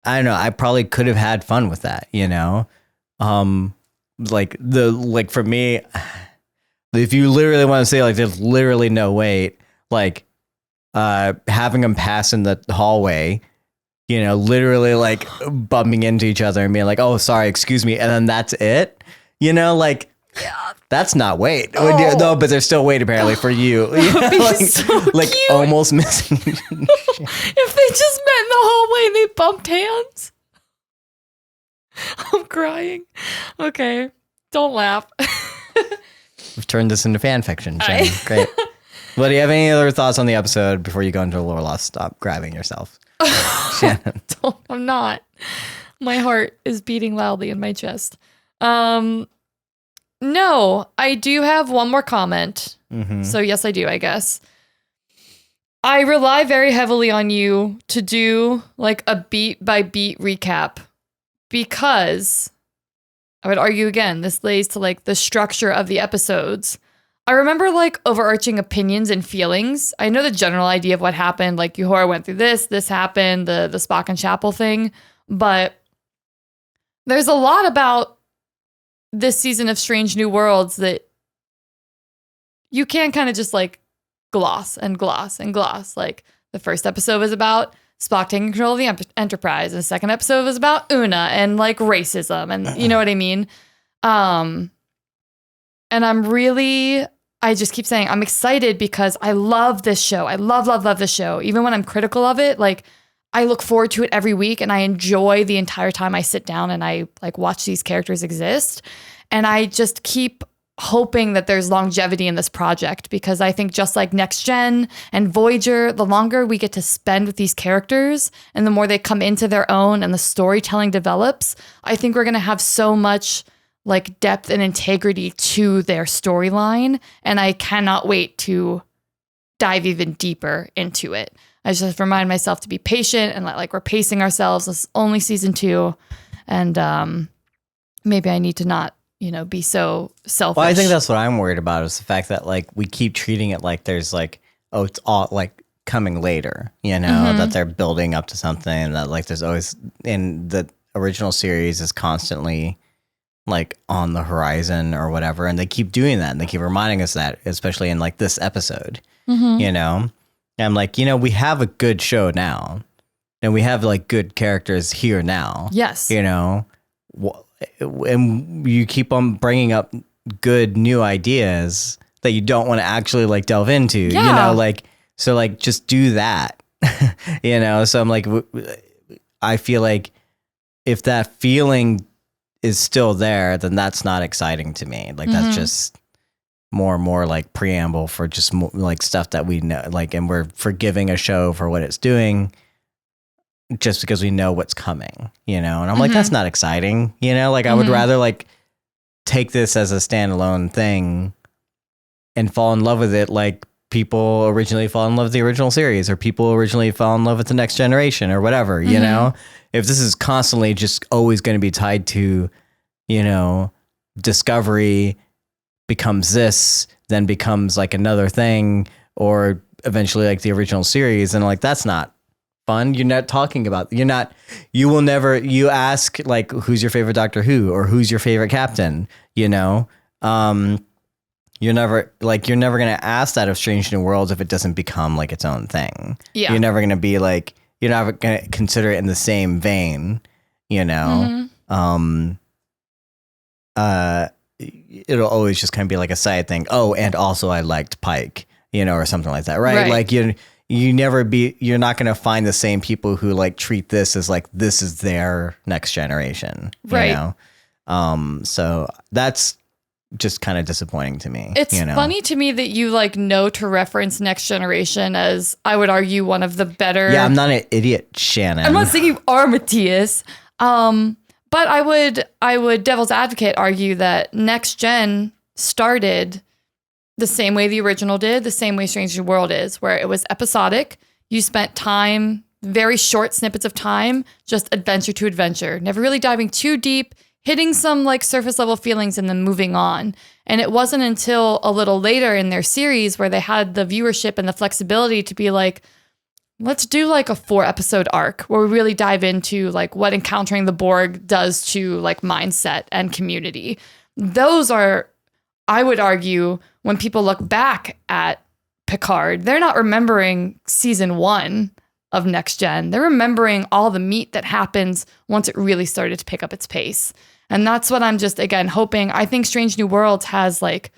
I don't know, I probably could have had fun with that, you know? Like for me, if you literally want to say like there's literally no weight, like having them pass in the hallway, you know, literally like bumping into each other and being like, oh, sorry, excuse me. And then that's it, you know, like, yeah, that's not weight. Oh. No, but there's still weight apparently for you. Like, so like cute. Almost missing. If they just met in the hallway and they bumped hands. I'm crying. Okay, don't laugh. We've turned this into fan fiction. Shannon. Great. Well, do you have any other thoughts on the episode before you go into Lore Loft? Stop grabbing yourself. Shannon. I'm not. My heart is beating loudly in my chest. No, I do have one more comment. So yes, I do, I guess. I rely very heavily on you to do like a beat by beat recap, because I would argue again, this lays to like the structure of the episodes. I remember like overarching opinions and feelings. I know the general idea of what happened. Like Uhura went through this happened, the Spock and Chapel thing. But there's a lot about this season of Strange New Worlds that you can kind of just like gloss and gloss and gloss. Like the first episode was about Spock taking control of the Enterprise. And the second episode was about Una and like racism. And you know what I mean? And I'm really, I just keep saying I'm excited because I love this show. I love this show. Even when I'm critical of it, like I look forward to it every week and I enjoy the entire time I sit down and I like watch these characters exist. And I just keep hoping that there's longevity in this project because I think just like Next Gen and Voyager, the longer we get to spend with these characters and the more they come into their own and the storytelling develops, I think we're going to have so much like depth and integrity to their storyline. And I cannot wait to dive even deeper into it. I just have to remind myself to be patient and like we're pacing ourselves. This is only season 2. And maybe I need to not, be so selfish. Well, I think that's what I'm worried about is the fact that like we keep treating it like there's like, oh, it's all like coming later, that they're building up to something that like there's always in the original series is constantly like on the horizon or whatever. And they keep doing that and they keep reminding us that, especially in like this episode, And I'm like, we have a good show now and we have like good characters here now. Yes. And you keep on bringing up good new ideas that you don't want to actually like delve into, so like just do that, so I'm like, I feel like if that feeling is still there, then that's not exciting to me. Like that's just more and more like preamble for just more, like stuff that we know, like, and we're forgiving a show for what it's doing just because we know what's coming, and I'm like, that's not exciting, like I would rather like take this as a standalone thing and fall in love with it. Like people originally fall in love with the original series or people originally fall in love with the Next Generation or whatever, if this is constantly just always going to be tied to, Discovery becomes this, then becomes like another thing or eventually like the original series. And like, that's not fun. You're not talking about, you ask like, who's your favorite Doctor Who or who's your favorite captain, you're never going to ask that of Strange New Worlds if it doesn't become like its own thing. Yeah. You're never going to be like, you're never going to consider it in the same vein, it'll always just kind of be like a side thing. Oh, and also I liked Pike, or something like that. Right. Like you're not going to find the same people who like treat this as like, this is their next generation. Right. So that's just kind of disappointing to me. It's funny to me that you like know to reference Next Generation as, I would argue, one of the better. Yeah, I'm not an idiot, Shannon. I'm not saying you are, Mattias. But I would devil's advocate argue that Next Gen started the same way the original did, the same way Strange New World is, where it was episodic. You spent time, very short snippets of time, just adventure to adventure, never really diving too deep, hitting some like surface level feelings and then moving on. And it wasn't until a little later in their series where they had the viewership and the flexibility to be like, let's do like a 4-episode arc where we really dive into like what encountering the Borg does to like mindset and community. Those are, I would argue, when people look back at Picard, they're not remembering season 1 of Next Gen. They're remembering all the meat that happens once it really started to pick up its pace. And that's what I'm just, again, hoping. I think Strange New Worlds has like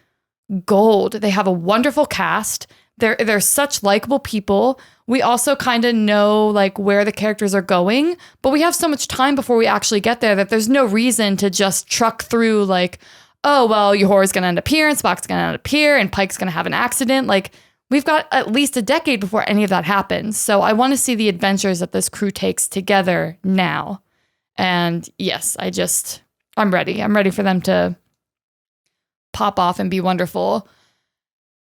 gold. They have a wonderful cast. They're such likable people. We also kind of know like where the characters are going, but we have so much time before we actually get there that there's no reason to just truck through like, oh, well, Uhura's going to end up here and Spock's going to end up here and Pike's going to have an accident. Like we've got at least a decade before any of that happens. So I want to see the adventures that this crew takes together now. And yes, I'm ready. I'm ready for them to pop off and be wonderful.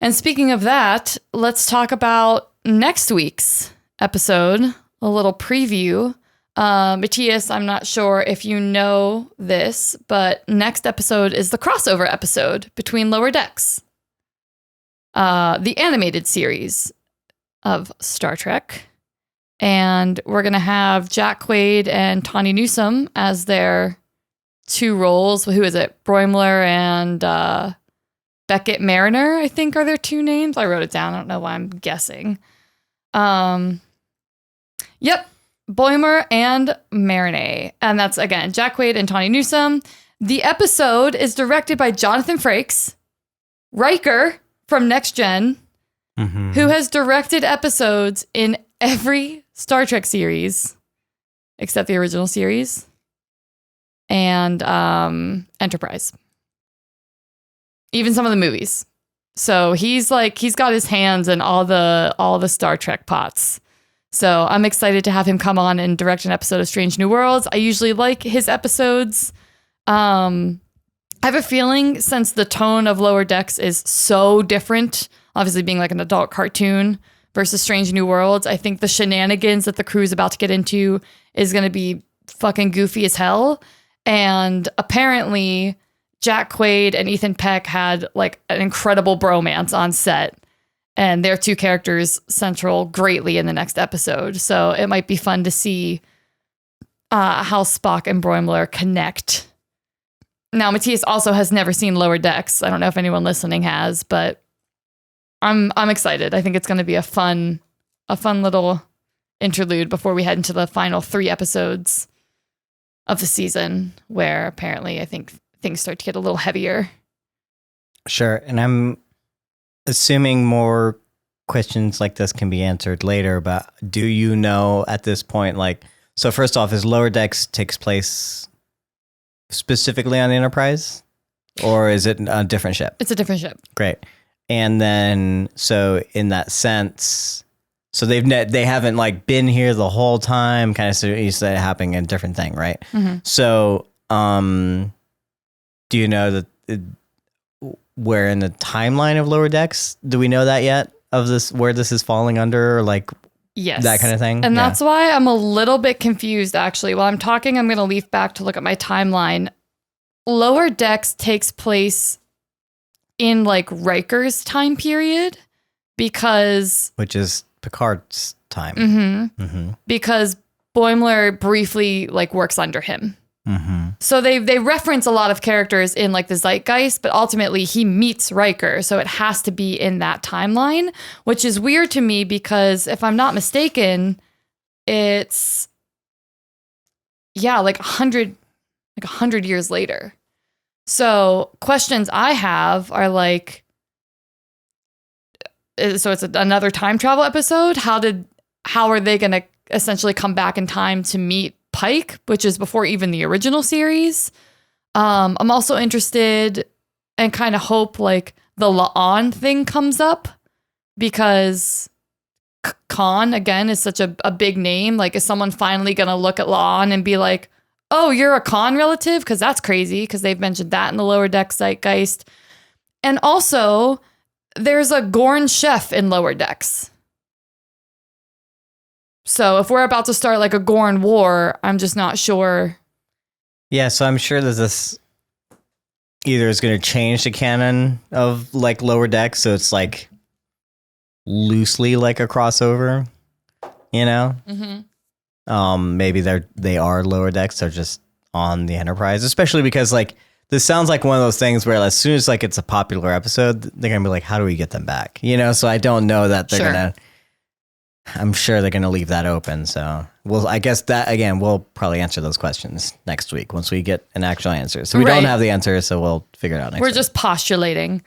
And speaking of that, let's talk about next week's episode, a little preview. Mattias, I'm not sure if you know this, but next episode is the crossover episode between Lower Decks, the animated series of Star Trek. And we're going to have Jack Quaid and Tawny Newsome as their 2 roles. Who is it? Broimler and Beckett Mariner, I think, are their 2 names. I wrote it down. I don't know why I'm guessing. Yep. Boimer and Marinette. And that's, again, Jack Quaid and Tawny Newsome. The episode is directed by Jonathan Frakes. Riker from Next Gen, who has directed episodes in every Star Trek series except the original series and Enterprise. Even some of the movies. So he's got his hands in all the Star Trek pots. So I'm excited to have him come on and direct an episode of Strange New Worlds. I usually like his episodes. I have a feeling, since the tone of Lower Decks is so different, obviously being like an adult cartoon versus Strange New Worlds, I think the shenanigans that the crew is about to get into is going to be fucking goofy as hell. And apparently Jack Quaid and Ethan Peck had like an incredible bromance on set, and their two characters central greatly in the next episode. So it might be fun to see how Spock and Boimler connect. Now, Mattias also has never seen Lower Decks. I don't know if anyone listening has, but I'm excited. I think it's going to be a fun little interlude before we head into the final 3 episodes of the season, where apparently I think things start to get a little heavier. Sure. And I'm assuming more questions like this can be answered later, but do you know at this point, like, so first off, is Lower Decks takes place specifically on the Enterprise, or is it a different ship? It's a different ship. Great. And then, so in that sense, so they haven't like been here the whole time, kind of, so you said happening a different thing, right? Mm-hmm. So, do you know that where in the timeline of Lower Decks, do we know that yet, of this, where this is falling under, or like, yes, that kind of thing? And that's why I'm a little bit confused, actually. While I'm talking, I'm going to leaf back to look at my timeline. Lower Decks takes place in like Riker's time period, which is Picard's time. Mm-hmm. Mm-hmm. Because Boimler briefly like works under him. Mm-hmm. So they reference a lot of characters in like the zeitgeist, but ultimately he meets Riker. So it has to be in that timeline, which is weird to me because if I'm not mistaken, it's like 100 years later. So questions I have are like, so it's another time travel episode. How are they going to essentially come back in time to meet Pike, which is before even the original series? I'm also interested and kind of hope like the La'an thing comes up, because Khan again is such a big name. Like, is someone finally going to look at La'an and be like, oh, you're a Khan relative? Because that's crazy, because they've mentioned that in the Lower Decks zeitgeist. And also, there's a Gorn chef in Lower Decks. So if we're about to start like a Gorn war, I'm just not sure. Yeah, so I'm sure that this either is going to change the canon of like Lower Decks, so it's like loosely like a crossover, you know? Mm-hmm. Maybe they are Lower Decks, they're just on the Enterprise, especially because like this sounds like one of those things where as soon as like it's a popular episode, they're gonna be like, how do we get them back? You know, so I don't know that they're gonna. I'm sure they're gonna leave that open. So I guess that again, we'll probably answer those questions next week once we get an actual answer. So we don't have the answer, so we'll figure it out next week. We're just postulating.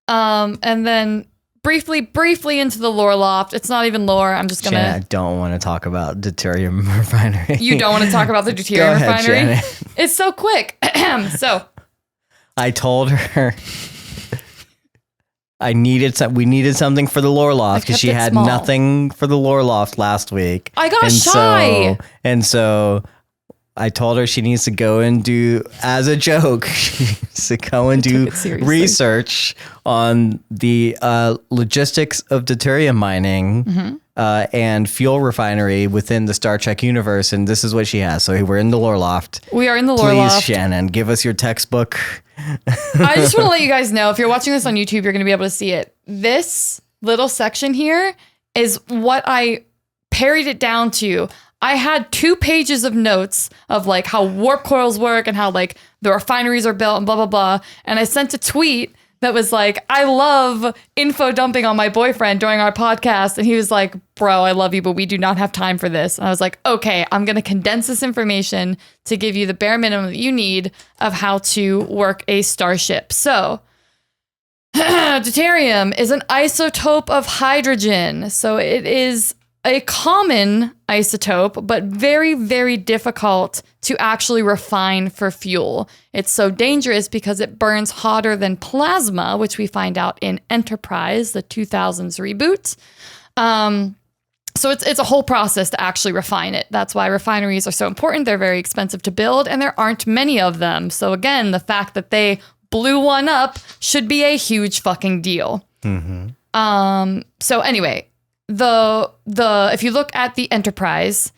And then briefly into the lore loft. It's not even lore. I'm just gonna. Shannon, I don't want to talk about deuterium refinery. You don't want to talk about the deuterium Go ahead, refinery? Shannon. It's so quick. So I told her we needed something for the lore loft because she had nothing for the lore loft last week. I got shy. So I told her she needs to go and do, as a joke, she needs to go and do research on the logistics of deuterium mining and fuel refinery within the Star Trek universe. And this is what she has. So we're in the lore loft. We are in the lore loft. Please, Shannon, give us your textbook. I just want to let you guys know, if you're watching this on YouTube, you're going to be able to see it. This little section here is what I parried it down to. I had 2 pages of notes of like how warp coils work and how like the refineries are built and blah, blah, blah. And I sent a tweet that was like, I love info dumping on my boyfriend during our podcast. And he was like, bro, I love you, but we do not have time for this. And I was like, okay, I'm going to condense this information to give you the bare minimum that you need of how to work a starship. So deuterium is an isotope of hydrogen. So it is a common isotope, but very, very difficult to actually refine for fuel. It's so dangerous because it burns hotter than plasma, which we find out in Enterprise, the 2000s reboot. So it's a whole process to actually refine it. That's why refineries are so important. They're very expensive to build, and there aren't many of them. So again, the fact that they blew one up should be a huge fucking deal. So anyway, if you look at the Enterprise,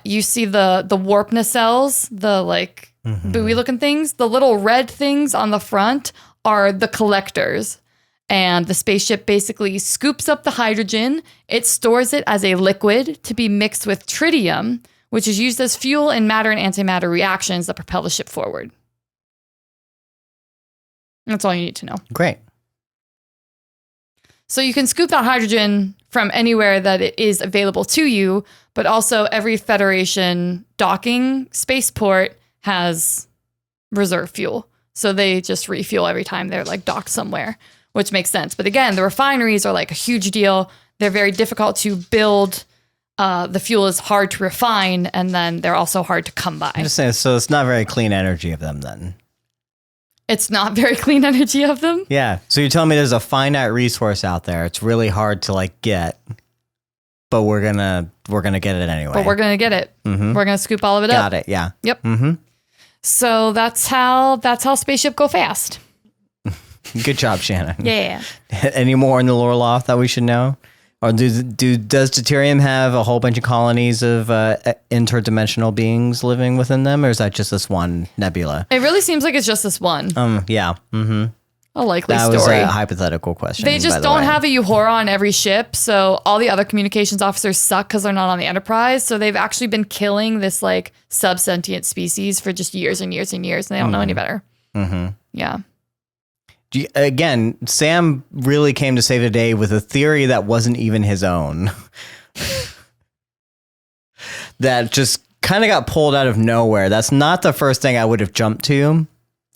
you see the warp nacelles, the like buoy looking things. The little red things on the front are the collectors. And the spaceship basically scoops up the hydrogen. It stores it as a liquid to be mixed with tritium, which is used as fuel in matter and antimatter reactions that propel the ship forward. That's all you need to know. Great. So you can scoop that hydrogen from anywhere that it is available to you, but also every Federation docking spaceport has reserve fuel. So they just refuel every time they're like docked somewhere, which makes sense. But again, the refineries are like a huge deal. They're very difficult to build. The fuel is hard to refine, and then they're also hard to come by. I'm just saying, so it's not very clean energy of them then. It's not very clean energy of them? Yeah. So you're telling me there's a finite resource out there. It's really hard to like get, but we're gonna get it anyway. But we're gonna get it. We're gonna scoop all of it up. Got it. Yeah. Yep. So that's how spaceship go fast. Good job, Shannon. Yeah. Any more in the lore loft that we should know? Or does deuterium have a whole bunch of colonies of interdimensional beings living within them, or is that just this one nebula? It really seems like it's just this one. Yeah. A likely That story. was a hypothetical question. They just don't have a Uhura on every ship, so all the other communications officers suck because they're not on the Enterprise. So they've actually been killing this like sub-sentient species for just years and years and years, and they don't know any better. Yeah. Again, Sam really came to save the day with a theory that wasn't even his own. That just kind of got pulled out of nowhere. That's not the first thing I would have jumped to,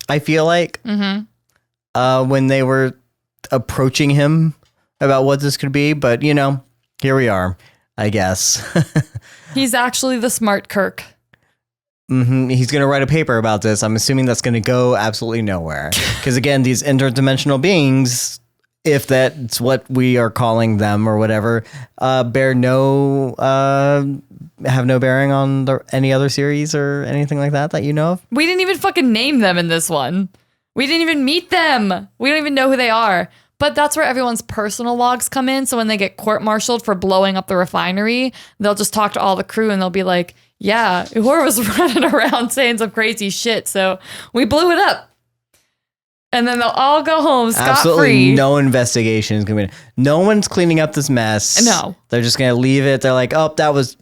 I feel like, when they were approaching him about what this could be. But, you know, here we are, I guess. He's actually the smart Kirk. He's going to write a paper about this. I'm assuming that's going to go absolutely nowhere. Because again, these interdimensional beings, if that's what we are calling them or whatever, have no bearing on any other series or anything like that you know of. We didn't even fucking name them in this one. We didn't even meet them. We don't even know who they are. But that's where everyone's personal logs come in. So when they get court-martialed for blowing up the refinery, they'll just talk to all the crew and they'll be like, yeah, Uhura was running around saying some crazy shit, so we blew it up. And then they'll all go home scot-free. Absolutely no investigation is going to be. No one's cleaning up this mess. No. They're just going to leave it. They're like, that was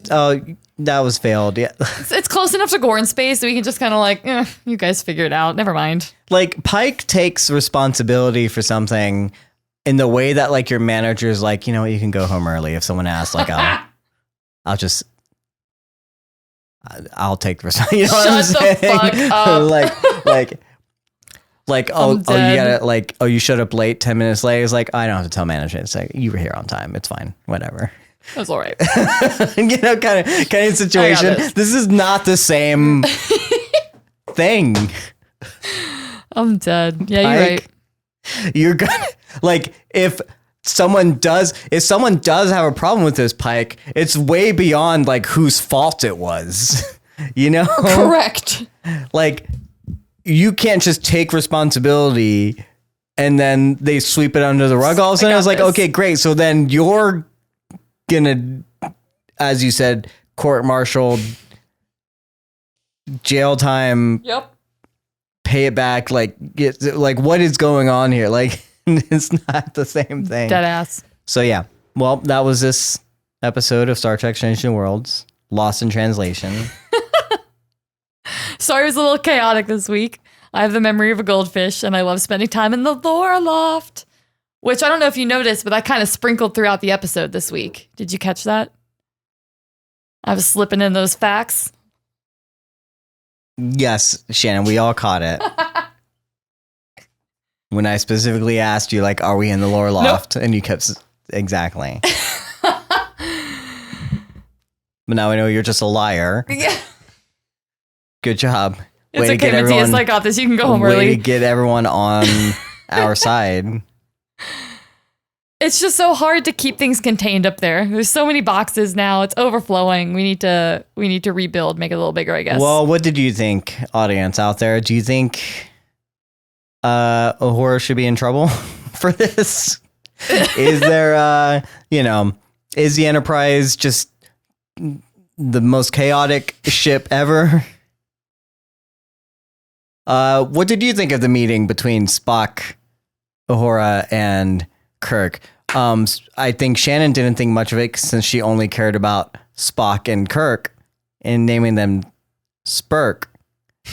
failed. Yeah. It's close enough to gore in space that we can just kind of like, you guys figure it out. Never mind. Like, Pike takes responsibility for something in the way that, like, your manager's like, you know what, you can go home early if someone asks. Like, I'll take responsibility. You know what I'm saying? Shut the fuck up. like, you showed up late, 10 minutes late. It's like, I don't have to tell management. It's like, you were here on time. It's fine. Whatever. That's all right. You know, kind of situation. This is not the same thing. I'm dead. Yeah, you're right. You're gonna, like, if someone does have a problem with this, Pike, it's way beyond like whose fault it was. You know? Correct. Like, you can't just take responsibility and then they sweep it under the rug all of a sudden. It's like, okay, great. So then you're gonna, as you said, court-martialed, jail time. Yep. Pay it back. Like, what is going on here? Like, it's not the same thing. Deadass. So yeah. Well, that was this episode of Star Trek Strange New Worlds, Lost in Translation. Sorry, it was a little chaotic this week. I have the memory of a goldfish, and I love spending time in the lore loft, which I don't know if you noticed, but I kind of sprinkled throughout the episode this week. Did you catch that? I was slipping in those facts. Yes, Shannon, we all caught it. When I specifically asked you, like, are we in the lower loft? And you kept, exactly. But now I know you're just a liar. Yeah. Good job. It's okay, Mattias. I got this. You can go home early. Way to get everyone on our side. It's just so hard to keep things contained up there. There's so many boxes now. It's overflowing. We need to rebuild, make it a little bigger, I guess. Well, what did you think, audience out there? Do you think Uhura should be in trouble for this? Is there, is the Enterprise just the most chaotic ship ever? What did you think of the meeting between Spock, Uhura, and Kirk? I think Shannon didn't think much of it since she only cared about Spock and Kirk and naming them Spirk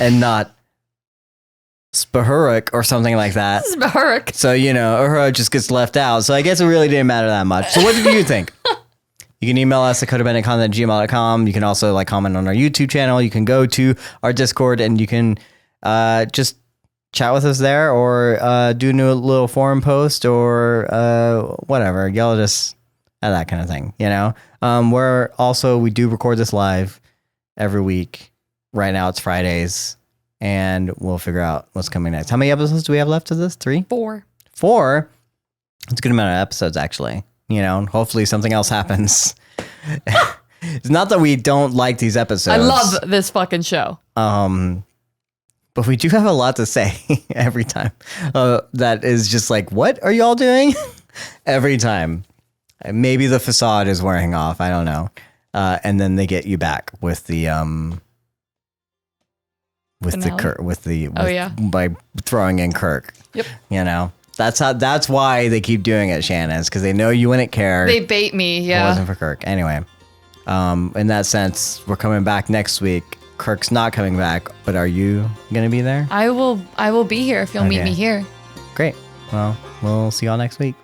and not Spahuruk or something like that. Spahuruk. So, Uhura just gets left out. So I guess it really didn't matter that much. So what did you think? You can email us at codependentcontent@gmail.com. You can also comment on our YouTube channel. You can go to our Discord and you can just chat with us there or do a new little forum post or whatever. Yell at us at that kind of thing, we do record this live every week. Right now it's Fridays and we'll figure out what's coming next. How many episodes do we have left of this? 3? 4. 4? It's a good amount of episodes actually. Hopefully something else happens. It's not that we don't like these episodes. I love this fucking show. But we do have a lot to say every time. That is just like, what are y'all doing? Every time. Maybe the facade is wearing off. I don't know. And then they get you back with the by throwing in Kirk. Yep. That's why they keep doing it, Shannon, is because they know you wouldn't care. They bait me, yeah. It wasn't for Kirk. Anyway, in that sense, we're coming back next week. Kirk's not coming back, but are you gonna be there? I will be here if you'll meet me here. Great. Well, we'll see y'all next week.